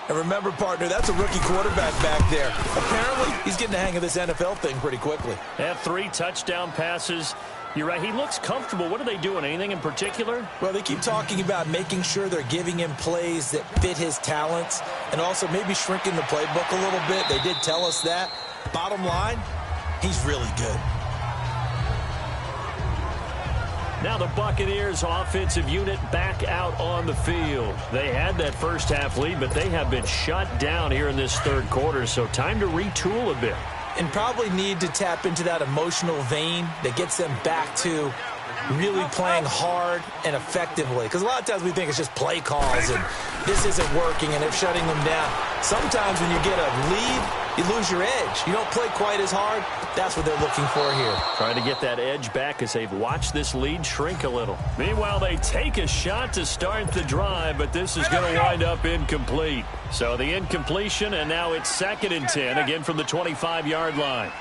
And remember, partner, that's a rookie quarterback back there. Apparently, he's getting the hang of this NFL thing pretty quickly. Had 3 touchdown passes. You're right. He looks comfortable. What are they doing? Anything in particular? Well, they keep talking about making sure they're giving him plays that fit his talents and also maybe shrinking the playbook a little bit. They did tell us that. Bottom line, he's really good. Now the Buccaneers offensive unit back out on the field. They had that first half lead, but they have been shut down here in this 3rd quarter, so time to retool a bit. And probably need to tap into that emotional vein that gets them back to really playing hard and effectively. Because a lot of times we think it's just play calls and this isn't working and they're shutting them down. Sometimes when you get a lead, you lose your edge. You don't play quite as hard. That's what they're looking for here. Trying to get that edge back as they've watched this lead shrink a little. Meanwhile, they take a shot to start the drive, but this is going to wind up incomplete. So the incompletion, and now it's 2nd and 10, again from the 25-yard line.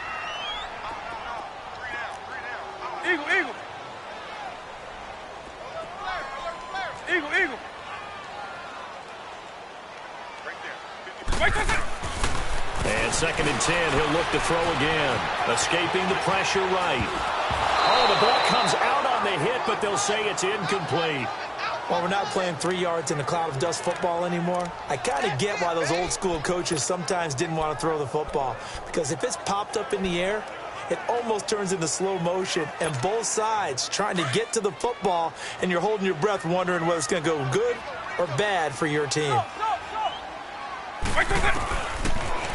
Eagle, eagle. Eagle, eagle. Right there. Wait, and 2nd and 10, he'll look to throw again. Escaping the pressure right. Oh, the ball comes out on the hit, but they'll say it's incomplete. Well, we're not playing 3 yards in a cloud of dust football anymore. I kind of get why those old school coaches sometimes didn't want to throw the football. Because if it's popped up in the air, it almost turns into slow motion. And both sides trying to get to the football, and you're holding your breath wondering whether it's going to go good or bad for your team.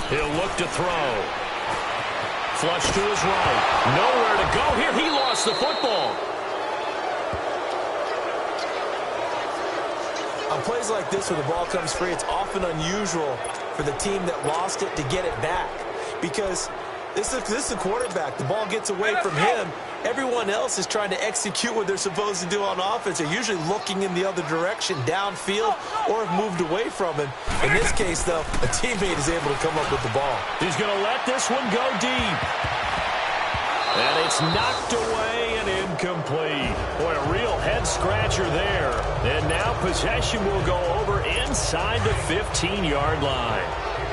He'll look to throw. Flush to his right. Nowhere to go here. He lost the football. On plays like this where the ball comes free, it's often unusual for the team that lost it to get it back. Because this is a quarterback. The ball gets away from him. Everyone else is trying to execute what they're supposed to do on offense. They're usually looking in the other direction, downfield, or have moved away from him. In this case, though, a teammate is able to come up with the ball. He's going to let this one go deep. And it's knocked away and incomplete. Boy, a real head-scratcher there. And now possession will go over inside the 15-yard line.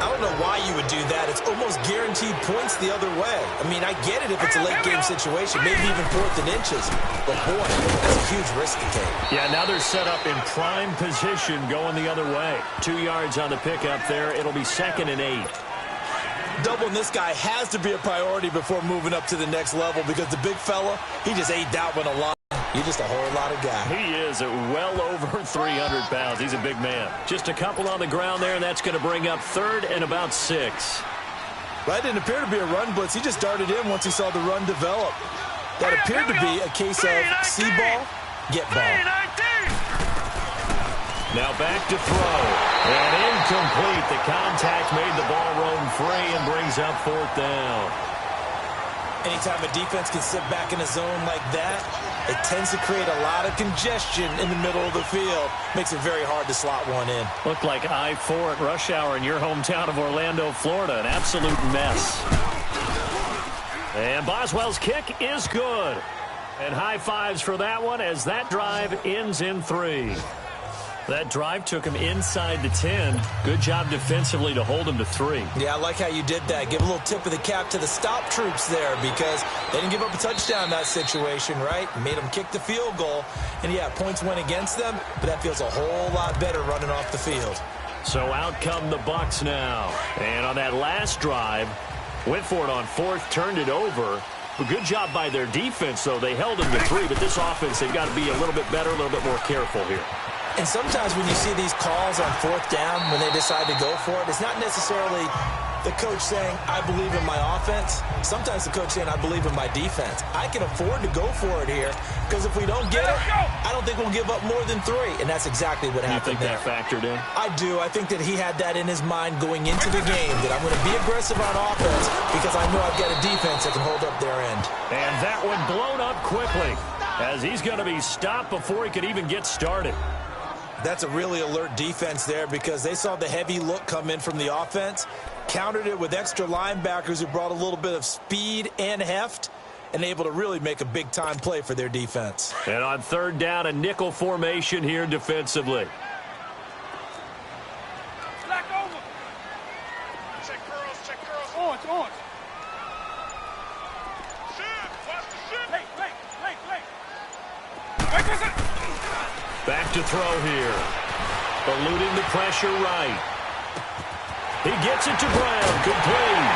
I don't know why you would do that. It's almost guaranteed points the other way. I mean, I get it if it's a late-game situation, maybe even 4th and inches. But, boy, that's a huge risk to take. Yeah, now they're set up in prime position going the other way. 2 yards on the pickup there. It'll be 2nd and 8. Doubling this guy has to be a priority before moving up to the next level because the big fella, he just ain't that one a lot. You're just a whole lot of guy. He is at well over 300 pounds. He's a big man. Just a couple on the ground there, and that's going to bring up 3rd and about 6. Well, that didn't appear to be a run blitz. He just darted in once he saw the run develop. That appeared to be a case of see ball, get ball. Now back to throw. And incomplete. The contact made the ball roam free and brings up 4th down. Anytime a defense can sit back in a zone like that, it tends to create a lot of congestion in the middle of the field. Makes it very hard to slot one in. Looked like I-4 at rush hour in your hometown of Orlando, Florida. An absolute mess. And Boswell's kick is good. And high fives for that one as that drive ends in 3. That drive took him inside the 10. Good job defensively to hold him to 3. Yeah, I like how you did that. Give a little tip of the cap to the stop troops there because they didn't give up a touchdown in that situation, right? Made them kick the field goal. And, yeah, points went against them, but that feels a whole lot better running off the field. So out come the Bucs now. And on that last drive, went for it on 4th, turned it over. A good job by their defense, though. They held him to 3, but this offense, they've got to be a little bit better, a little bit more careful here. And sometimes when you see these calls on 4th down, when they decide to go for it, it's not necessarily the coach saying, I believe in my offense. Sometimes the coach saying, I believe in my defense. I can afford to go for it here because if we don't get it, I don't think we'll give up more than 3. And that's exactly what happened there. You think that factored in? I do. I think that he had that in his mind going into the game, that I'm going to be aggressive on offense because I know I've got a defense that can hold up their end. And that one blown up quickly as he's going to be stopped before he could even get started. That's a really alert defense there because they saw the heavy look come in from the offense, countered it with extra linebackers who brought a little bit of speed and heft, and able to really make a big-time play for their defense. And on 3rd down, a nickel formation here defensively. Black over. Check girls, check girls. Orange, orange. Shit, watch the shit. Late. Back to throw here. Eluding the pressure right. He gets it to Brown. Complete.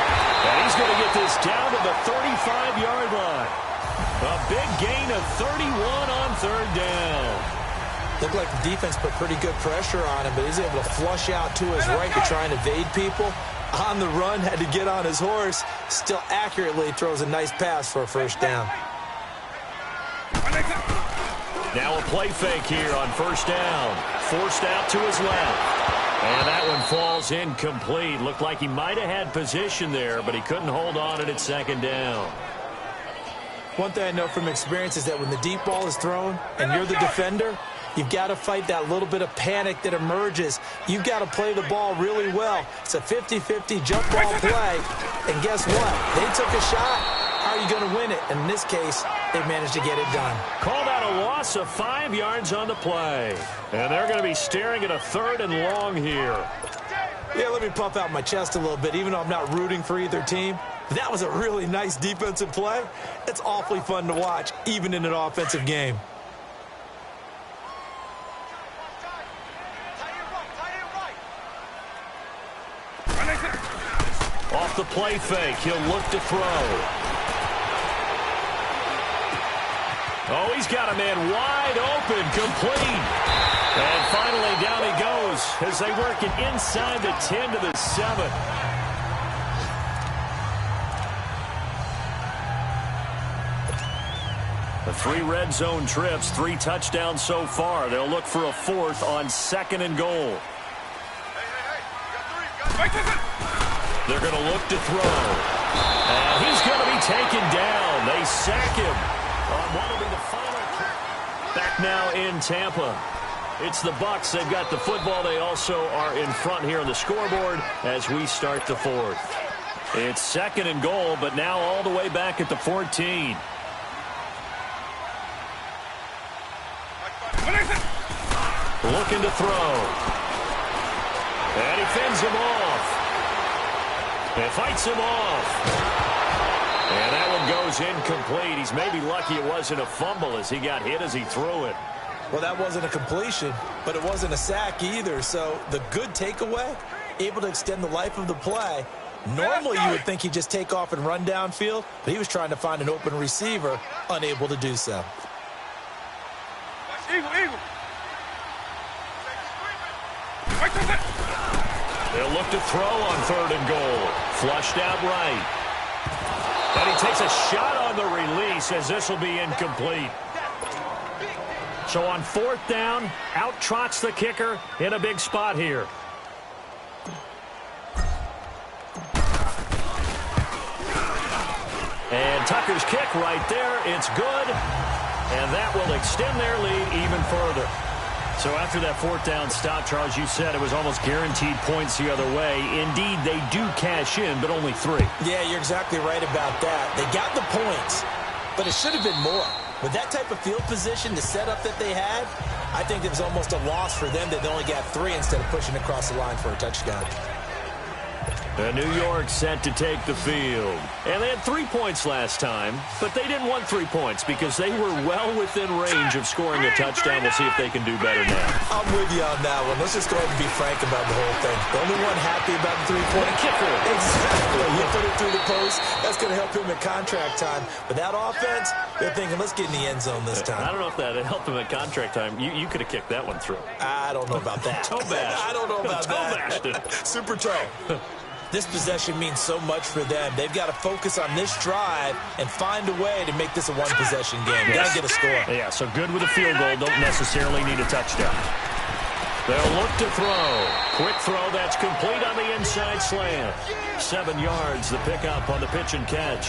And he's going to get this down to the 35-yard line. A big gain of 31 on 3rd down. Looked like the defense put pretty good pressure on him, but he's able to flush out to his right to try and evade people. On the run, had to get on his horse. Still accurately throws a nice pass for a 1st down. Now a play fake here on 1st down. Forced out to his left. And that one falls incomplete. Looked like he might have had position there, but he couldn't hold on at 2nd down. One thing I know from experience is that when the deep ball is thrown and you're the defender, you've got to fight that little bit of panic that emerges. You've got to play the ball really well. It's a 50-50 jump ball play. And guess what? They took a shot. How are you going to win it? And in this case, they managed to get it done. Called out a loss of 5 yards on the play. And they're going to be staring at a 3rd and long here. Yeah, let me puff out my chest a little bit, even though I'm not rooting for either team. That was a really nice defensive play. It's awfully fun to watch, even in an offensive game. Off the play fake, he'll look to throw. Oh, he's got a man wide open, complete. And finally down he goes as they work it inside the 10 to the 7. The 3 red zone trips, 3 touchdowns so far. They'll look for a 4th on 2nd and goal. They're going to look to throw. And he's going to be taken down. They sack him on what will be the final kick. Back now in Tampa. It's the Bucs. They've got the football. They also are in front here on the scoreboard as we start the 4th. It's 2nd and goal, but now all the way back at the 14. Looking to throw. And he fends him off. And fights him off. And that one goes incomplete. He's maybe lucky it wasn't a fumble as he got hit as he threw it. Well, that wasn't a completion, but it wasn't a sack either. So the good takeaway, able to extend the life of the play. Normally you would think he'd just take off and run downfield, but he was trying to find an open receiver, unable to do so. Eagle. They'll look to throw on 3rd and goal. Flushed out right. And he takes a shot on the release as this will be incomplete. So on 4th down, out trots the kicker in a big spot here. And touchdown. Packers kick right there. It's good. And that will extend their lead even further. So after that fourth down stop, Charles, you said it was almost guaranteed points the other way. Indeed, they do cash in, but only 3. Yeah, you're exactly right about that. They got the points, but it should have been more. With that type of field position, the setup that they had, I think it was almost a loss for them that they only got 3 instead of pushing across the line for a touchdown. New York set to take the field. And they had 3 points last time, but they didn't want 3 points because they were well within range of scoring a touchdown. We'll see if they can do better now. I'm with you on that one. Let's just go ahead and be frank about the whole thing. The only one happy about the 3-point kicker. Exactly. He put it through the post. That's going to help him at contract time. But that offense, they're thinking, let's get in the end zone this time. I don't know if that helped him at contract time. You could have kicked that one through. I don't know about that. Toe bash. I don't know about toe that. bashed it. Super toe. This possession means so much for them. They've got to focus on this drive and find a way to make this a one-possession game. Got to get a score. Yeah, so good with a field goal. Don't necessarily need a touchdown. They'll look to throw. Quick throw. That's complete on the inside slant. 7 yards, the pickup on the pitch and catch.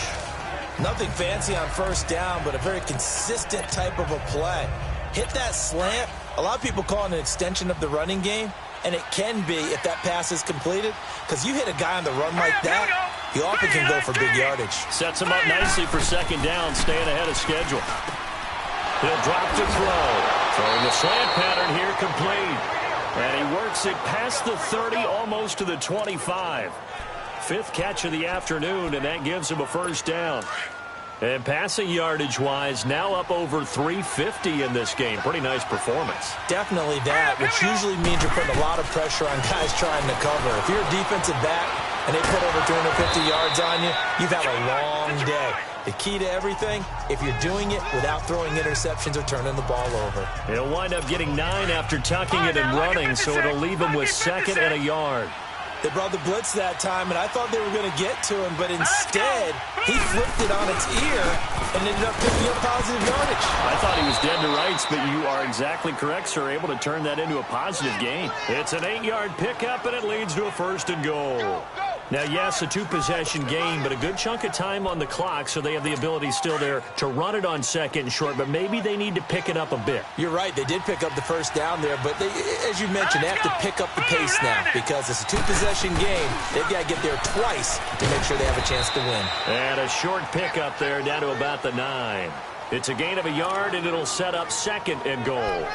Nothing fancy on first down, but a very consistent type of a play. Hit that slant. A lot of people call it an extension of the running game. And it can be if that pass is completed, because you hit a guy on the run like that, he often can go for big yardage. Sets him up nicely for second down, staying ahead of schedule. He'll drop to throw. Throwing the slant pattern here complete. And he works it past the 30, almost to the 25. 5th catch of the afternoon, and that gives him a first down. And passing yardage-wise, now up over 350 in this game. Pretty nice performance. Definitely that, which usually means you're putting a lot of pressure on guys trying to cover. If you're a defensive back and they put over 250 yards on you, you've had a long day. The key to everything, if you're doing it without throwing interceptions or turning the ball over. He'll wind up getting 9 after tucking it and running, so it'll leave him with 2nd and a yard. They brought the blitz that time, and I thought they were going to get to him, but instead, he flipped it on its ear and ended up picking up positive yardage. I thought he was dead to rights, but you are exactly correct, sir. Able to turn that into a positive gain. It's an 8-yard pickup, and it leads to a 1st and goal. Now, yes, a 2-possession game, but a good chunk of time on the clock, so they have the ability still there to run it on 2nd and short, but maybe they need to pick it up a bit. You're right. They did pick up the first down there, but they, as you mentioned, they have to pick up the pace now because it's a 2-possession game. They've got to get there twice to make sure they have a chance to win. And a short pickup there down to about the 9. It's a gain of a yard, and it'll set up 2nd and goal.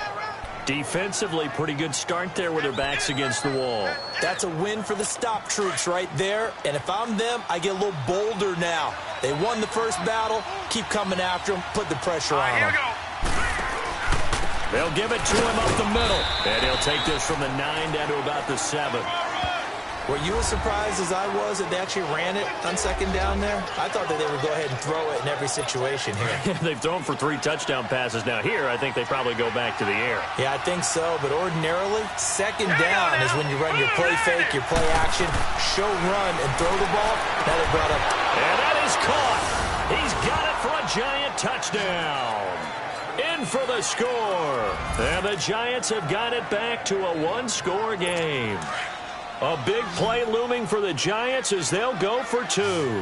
Defensively, pretty good start there with their backs against the wall. That's a win for the stop troops right there. And if I'm them, I get a little bolder now. They won the first battle. Keep coming after them. Put the pressure on them. They'll give it to him up the middle. And he'll take this from the 9 down to about the 7. Were you as surprised as I was that they actually ran it on 2nd down there? I thought that they would go ahead and throw it in every situation here. They've thrown for 3 touchdown passes. Now here, I think they probably go back to the air. Yeah, I think so. But ordinarily, 2nd down is when you run your play fake, your play action, show run, and throw the ball. Now they brought up. And that is caught. He's got it for a Giant touchdown. In for the score. And the Giants have got it back to a 1-score game. A big play looming for the Giants as they'll go for 2. Here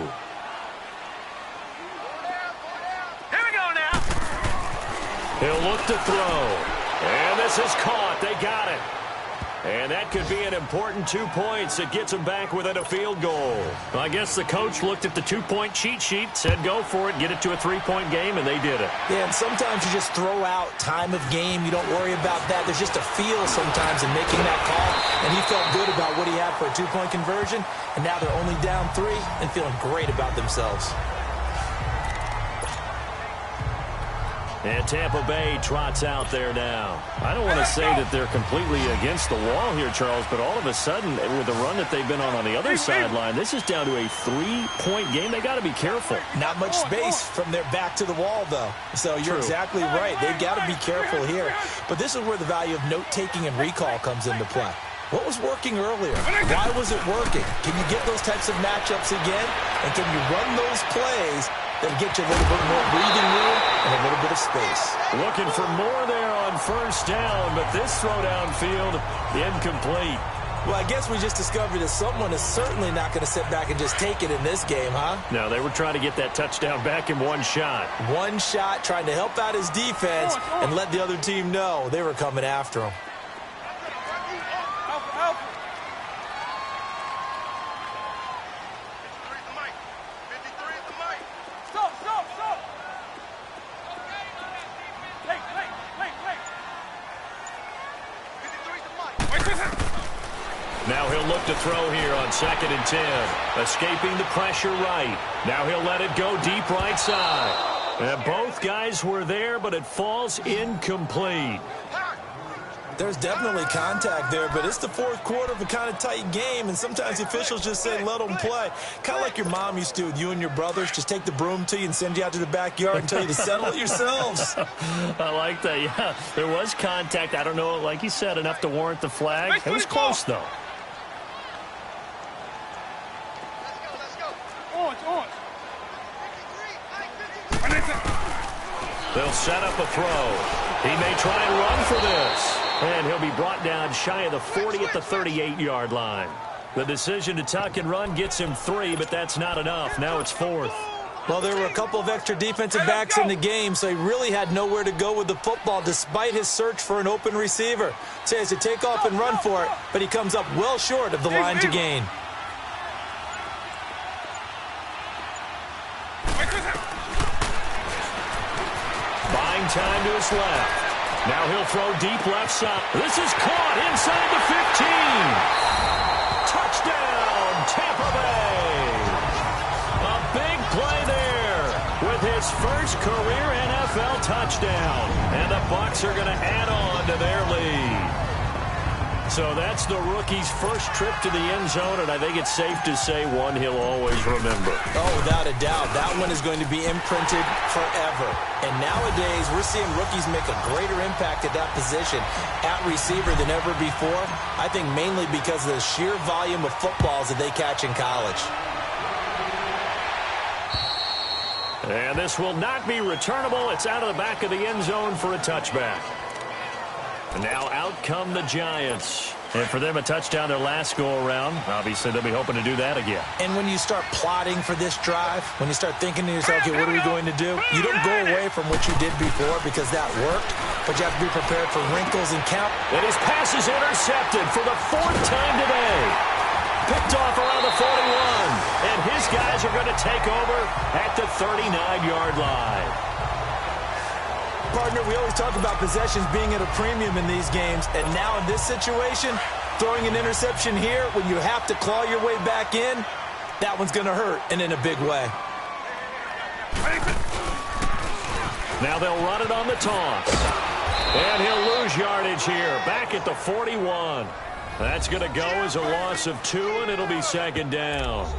we go now. He'll look to throw. And this is caught. They got it. And that could be an important 2 points. It gets them back within a field goal. Well, I guess the coach looked at the 2-point cheat sheet, said go for it, get it to a 3-point game, and they did it. Yeah, and sometimes you just throw out time of game. You don't worry about that. There's just a feel sometimes in making that call. And he felt good about what he had for a 2-point conversion. And now they're only down 3 and feeling great about themselves. And Tampa Bay trots out there now. I don't want to say that they're completely against the wall here, Charles, but all of a sudden, with the run that they've been on the other sideline, this is down to a 3-point game. They got to be careful. Not much space from their back to the wall, though. So you're exactly right. They've got to be careful here. But this is where the value of note-taking and recall comes into play. What was working earlier? Why was it working? Can you get those types of matchups again? And can you run those plays that'll get you a little bit more breathing room and a little bit of space? Looking for more there on first down, but this throw downfield incomplete. Well, I guess we just discovered that someone is certainly not going to sit back and just take it in this game, huh? No, they were trying to get that touchdown back in one shot. One shot, trying to help out his defense and let the other team know they were coming after him. Now he'll look to throw here on 2nd and 10. Escaping the pressure right. Now he'll let it go deep right side. And both guys were there, but it falls incomplete. There's definitely contact there, but it's the fourth quarter of a kind of tight game, and sometimes the officials just say, let them play. Kind of like your mom used to with you and your brothers. Just take the broom to you and send you out to the backyard and tell you to settle it yourselves. I like that, yeah. There was contact. I don't know, like you said, enough to warrant the flag. It was close, though. They'll set up a throw. He may try and run for this. And he'll be brought down shy of the 40 at the 38-yard line. The decision to tuck and run gets him 3, but that's not enough. Now it's 4th. Well, there were a couple of extra defensive backs in the game, so he really had nowhere to go with the football despite his search for an open receiver. So he has to take off and run for it, but he comes up well short of the line to gain. Buying time to his left. Now he'll throw deep left side. This is caught inside the 15. Touchdown, Tampa Bay. A big play there with his first career NFL touchdown. And the Bucs are going to add on to their lead. So that's the rookie's first trip to the end zone, and I think it's safe to say one he'll always remember. Oh, without a doubt. That one is going to be imprinted forever. And nowadays, we're seeing rookies make a greater impact at that position at receiver than ever before. I think mainly because of the sheer volume of footballs that they catch in college. And this will not be returnable. It's out of the back of the end zone for a touchback. And now out come the Giants. And for them, a touchdown their last go-around. Obviously, they'll be hoping to do that again. And when you start plotting for this drive, when you start thinking to yourself, okay, what are we going to do? You don't go away from what you did before because that worked, but you have to be prepared for wrinkles and count. And his pass is intercepted for the 4th time today. Picked off around the 41. And his guys are going to take over at the 39-yard line. Partner, we always talk about possessions being at a premium in these games, and now in this situation, throwing an interception here when you have to claw your way back in, that one's going to hurt, and in a big way. Now they'll run it on the toss. And he'll lose yardage here, back at the 41. That's going to go as a loss of 2, and it'll be 2nd down.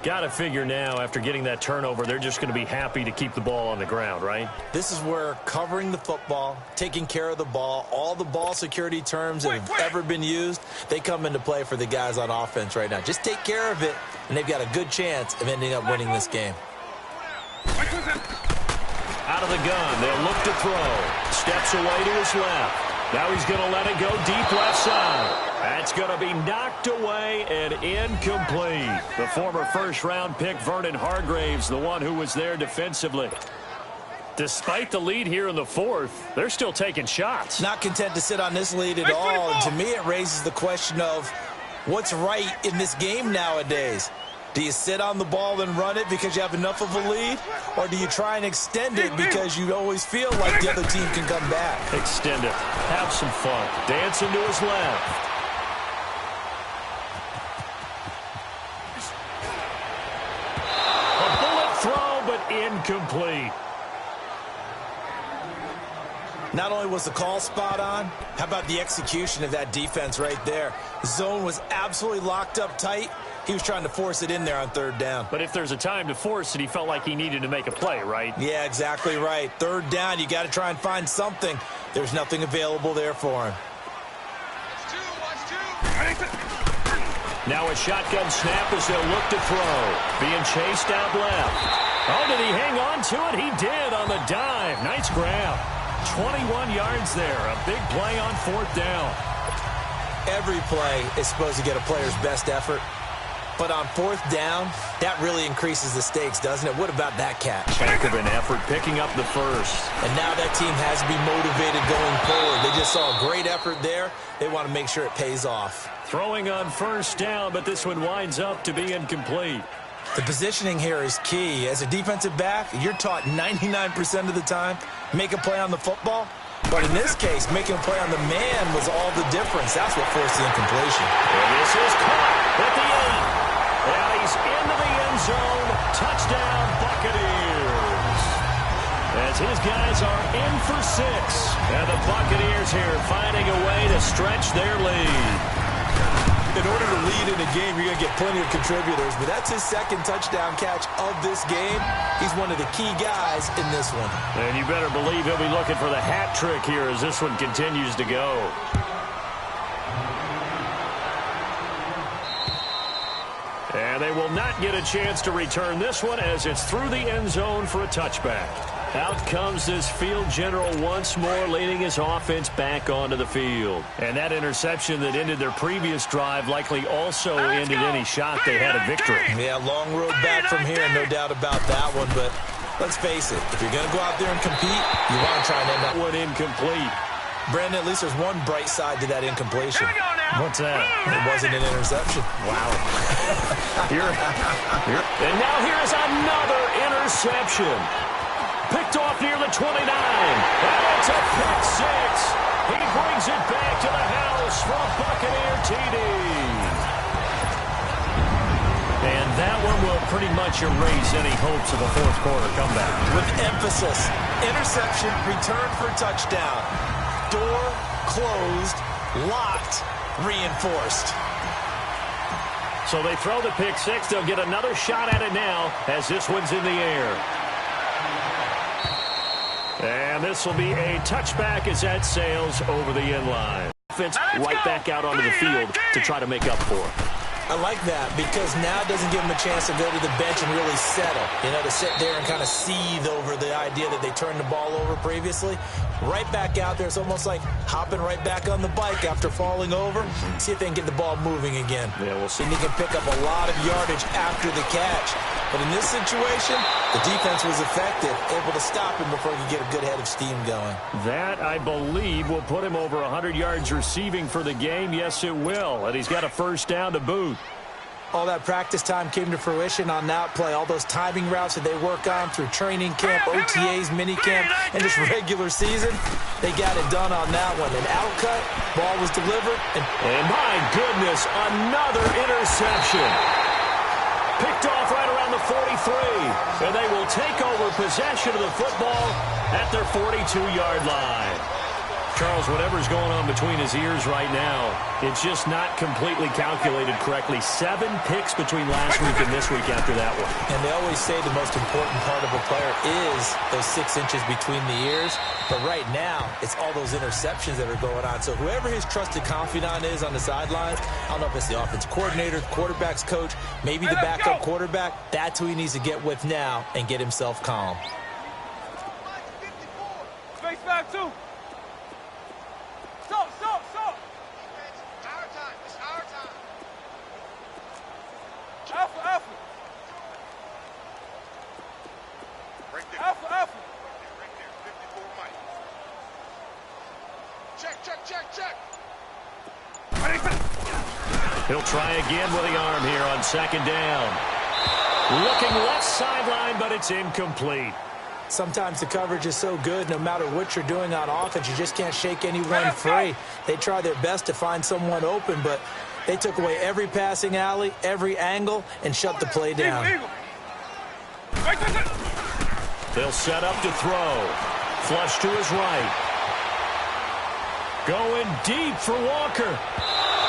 Got to figure now, after getting that turnover, they're just going to be happy to keep the ball on the ground, right? This is where covering the football, taking care of the ball, all the ball security terms that have ever been used, they come into play for the guys on offense right now. Just take care of it, and they've got a good chance of ending up winning this game. Out of the gun, they'll look to throw. Steps away to his left. Now he's going to let it go deep left side. That's going to be knocked away and incomplete. The former first-round pick, Vernon Hargraves, the one who was there defensively. Despite the lead here in the 4th, they're still taking shots. Not content to sit on this lead at all. And to me, it raises the question of what's right in this game nowadays. Do you sit on the ball and run it because you have enough of a lead? Or do you try and extend it because you always feel like the other team can come back? Extend it. Have some fun. Dancing to his left. A bullet throw, but incomplete. Not only was the call spot on, how about the execution of that defense right there? The zone was absolutely locked up tight. He was trying to force it in there on 3rd down. But if there's a time to force it, he felt like he needed to make a play, right? Yeah, exactly right. 3rd down, you got to try and find something. There's nothing available there for him. Now a shotgun snap as they'll look to throw. Being chased out left. Oh, did he hang on to it? He did on the dive. Nice grab. 21 yards there. A big play on 4th down. every play is supposed to get a player's best effort. But on fourth down, that really increases the stakes, doesn't it? What about that catch? Heck of an effort picking up the first. And now that team has to be motivated going forward. They just saw a great effort there. They want to make sure it pays off. Throwing on first down, but this one winds up to be incomplete. The positioning here is key. As a defensive back, you're taught 99% of the time, make a play on the football. But in this case, making a play on the man was all the difference. That's what forced the incompletion. And this is caught at the 8. And he's into the end zone. Touchdown, Buccaneers. As his guys are in for 6. And the Buccaneers here finding a way to stretch their lead. In order to lead in a game, you're going to get plenty of contributors. But that's his second touchdown catch of this game. He's one of the key guys in this one. And you better believe he'll be looking for the hat trick here as this one continues to go. And they will not get a chance to return this one as it's through the end zone for a touchback. Out comes this field general once more, leading his offense back onto the field. And that interception that ended their previous drive likely also ended any shot they had at victory. Yeah, long road back from here, no doubt about that one. But let's face it, if you're going to go out there and compete, you want to try and end that one incomplete. Brandon, at least there's one bright side to that incompletion. What's that? It wasn't an interception. Wow. And now here's another interception. Picked off near the 29. And it's a pick 6. He brings it back to the house for a Buccaneer TD. And that one will pretty much erase any hopes of a fourth quarter comeback. With emphasis, interception, return for touchdown. Door closed, locked, reinforced. So they throw the pick 6. They'll get another shot at it now as this one's in the air. And this will be a touchback as that sails over the end line. Offense right back out onto the field to try to make up for it. I like that because now it doesn't give them a chance to go to the bench and really settle. You know, to sit there and kind of seethe over the idea that they turned the ball over previously. Right back out there. It's almost like hopping right back on the bike after falling over. See if they can get the ball moving again. Yeah, we'll see. And they can pick up a lot of yardage after the catch. But in this situation, the defense was effective, able to stop him before he could get a good head of steam going. That, I believe, will put him over 100 yards receiving for the game. Yes, it will. And he's got a first down to boot. All that practice time came to fruition on that play. All those timing routes that they work on through training camp, OTAs, minicamp, and just regular season, they got it done on that one. An outcut, ball was delivered. And my goodness, another interception. Picked off right around the 43. And they will take over possession of the football at their 42-yard line. Charles, whatever's going on between his ears right now, it's just not completely calculated correctly. 7 picks between last week and this week after that one. And they always say the most important part of a player is those 6 inches between the ears. But right now, it's all those interceptions that are going on. So whoever his trusted confidant is on the sidelines, I don't know if it's the offensive coordinator, the quarterback's coach, maybe the backup quarterback, that's who he needs to get with now and get himself calm. Space back, too. Stop. It's our time. It's our time. Alpha. Right there. Alpha. Right there. 54 Mike. Check. He'll try again with the arm here on second down. Looking left sideline, but it's incomplete. Sometimes the coverage is so good, no matter what you're doing on offense, you just can't shake anyone free. They try their best to find someone open, but they took away every passing alley, every angle, and shut the play down. They'll set up to throw. Flush to his right. Going deep for Walker.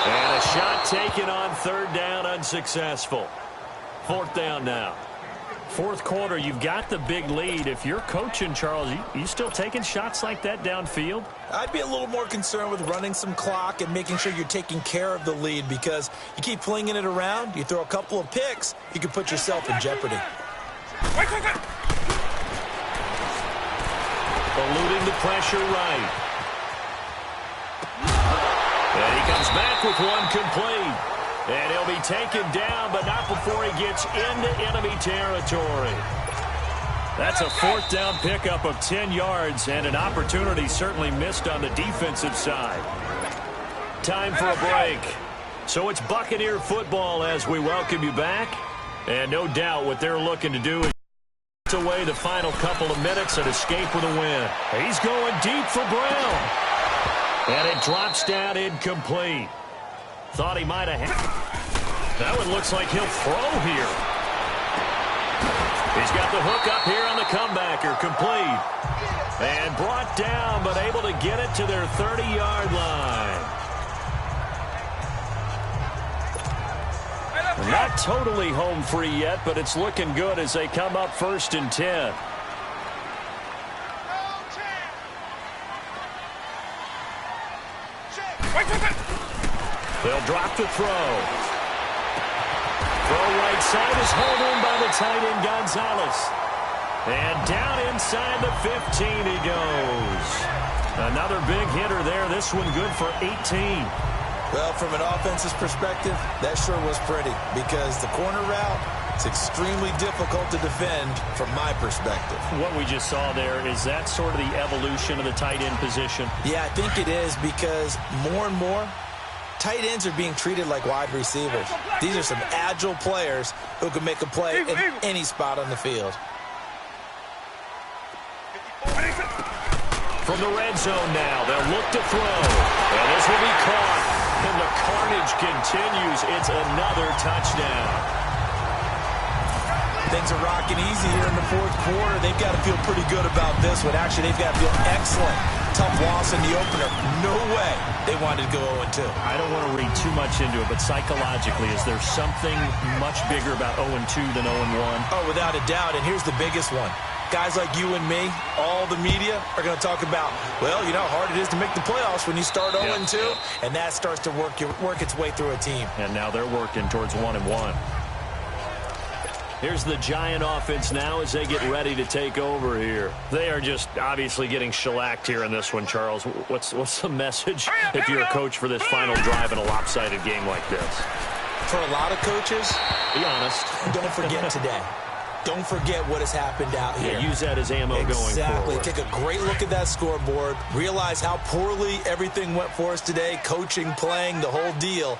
And a shot taken on third down, unsuccessful. Fourth down now. Fourth quarter, you've got the big lead. If you're coaching, Charles, you still taking shots like that downfield? I'd be a little more concerned with running some clock and making sure you're taking care of the lead because you keep flinging it around, you throw a couple of picks, you can put yourself in jeopardy. Eluding the pressure right. And he comes back with one complete. And he'll be taken down, but not before he gets into enemy territory. That's a fourth down pickup of 10 yards and an opportunity certainly missed on the defensive side. Time for a break. So it's Buccaneer football as we welcome you back. And no doubt what they're looking to do is away the final couple of minutes and escape with a win. He's going deep for Brown. And it drops down incomplete. Thought he might have had. That one looks like he'll throw here. He's got the hook up here on the comebacker, complete. And brought down, but able to get it to their 30-yard line. Not totally home free yet, but it's looking good as they come up 1st and 10. They'll drop the throw. Throw right side is held in by the tight end Gonzalez. And down inside the 15 he goes. Another big hitter there. This one good for 18. Well, from an offensive perspective, that sure was pretty because the corner route, it's extremely difficult to defend from my perspective. What we just saw there, is that sort of the evolution of the tight end position? Yeah, I think it is because more and more, tight ends are being treated like wide receivers. These are some agile players who can make a play in any spot on the field. From the red zone now, they'll look to throw. And this will be caught. And the carnage continues. It's another touchdown. Things are rocking easy here in the fourth quarter. They've got to feel pretty good about this one. Actually, they've got to feel excellent. Tough loss in the opener. No way they wanted to go 0-2. I don't want to read too much into it, but psychologically, is there something much bigger about 0-2 than 0-1? Oh, without a doubt, and here's the biggest one. Guys like you and me, all the media, are going to talk about, well, you know how hard it is to make the playoffs when you start 0-2, and that starts to work its way through a team. And now they're working towards 1-1. Here's the Giant offense now as they get ready to take over here. They are just obviously getting shellacked here in this one, Charles. What's the message if you're a coach for this final drive in a lopsided game like this? For a lot of coaches, be honest, don't forget today. Don't forget what has happened out here. Yeah, use that as ammo going forward. Exactly. Take a great look at that scoreboard. Realize how poorly everything went for us today. Coaching, playing, the whole deal.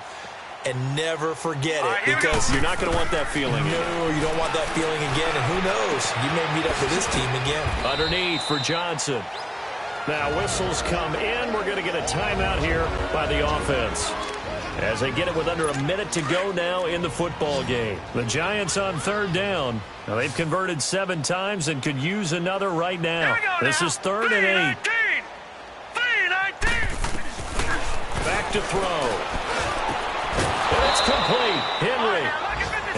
And never forget it. Because you're not going to want that feeling again. No, you don't want that feeling again. And who knows? You may meet up with this team again. Underneath for Johnson. Now whistles come in. We're going to get a timeout here by the offense. As they get it with under a minute to go now in the football game. The Giants on 3rd down. Now they've converted 7 times and could use another right now. This is 3rd and 8. Back to throw. And it's complete. Henry.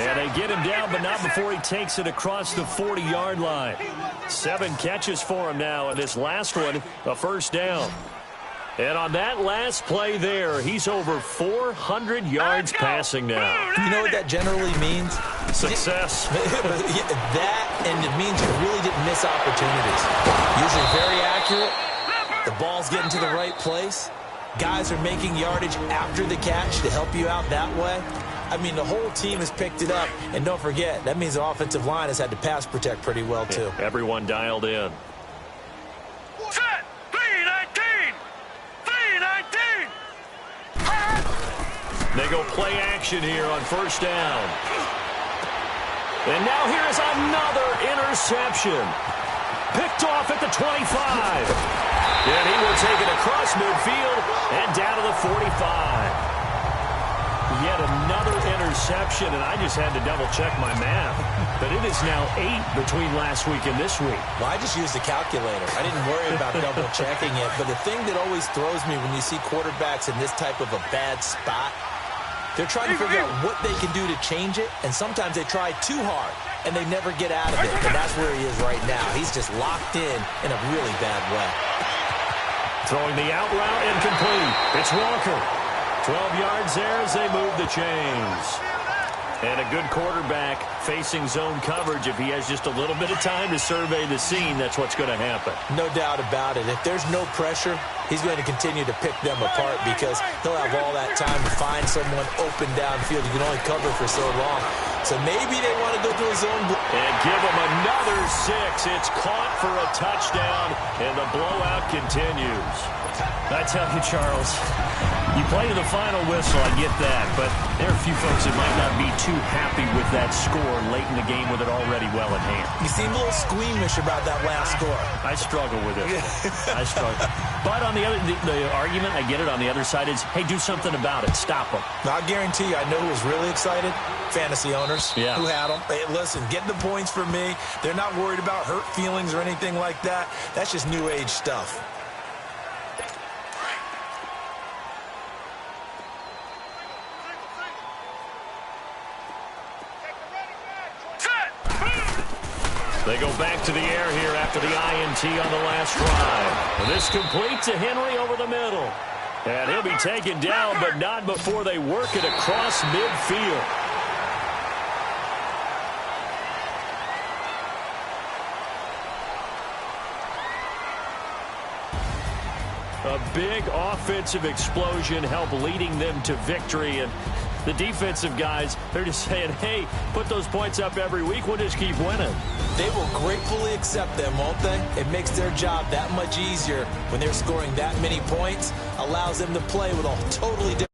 And they get him down, but not before he takes it across the 40-yard line. 7 catches for him now, and this last one, a first down. And on that last play there, he's over 400 yards passing now. You know what that generally means? Success. That, and it means you really didn't miss opportunities. Usually very accurate. The ball's getting to the right place. Guys are making yardage after the catch to help you out that way. I mean, the whole team has picked it up. And don't forget, that means the offensive line has had to pass protect pretty well, too. Yeah, everyone dialed in. Set! 3-19! 3-19! They go play action here on first down. And now here is another interception. Picked off at the 25. And he will take it across midfield and down to the 45. Yet another interception, and I just had to double-check my math. But it is now 8 between last week and this week. Well, I just used a calculator. I didn't worry about double-checking it. But the thing that always throws me when you see quarterbacks in this type of a bad spot, they're trying to figure out what they can do to change it, and sometimes they try too hard, and they never get out of it. And that's where he is right now. He's just locked in a really bad way. Throwing the out route incomplete. It's Walker. 12 yards there as they move the chains. And a good quarterback facing zone coverage. If he has just a little bit of time to survey the scene, that's what's going to happen. No doubt about it. If there's no pressure, he's going to continue to pick them apart because he'll have all that time to find someone open downfield. You can only cover for so long. So maybe they want to go to a zone. And give him another 6. It's caught for a touchdown, and the blowout continues. I tell you, Charles, you play to the final whistle, I get that, but there are a few folks that might not be too happy with that score late in the game with it already well in hand. You seem a little squeamish about that last score. I struggle with it. I struggle. But on the other, the argument, I get it, on the other side is, hey, do something about it. Stop them. Now, I guarantee you, I know who was really excited. Fantasy owners who had them. Hey, listen, get the points for me. They're not worried about hurt feelings or anything like that. That's just new age stuff. They go back to the air here after the INT on the last drive. This complete to Henry over the middle. And he'll be taken down, but not before they work it across midfield. A big offensive explosion helped leading them to victory. And the defensive guys, they're just saying, hey, put those points up every week. We'll just keep winning. They will gratefully accept them, won't they? It makes their job that much easier when they're scoring that many points. Allows them to play with a totally different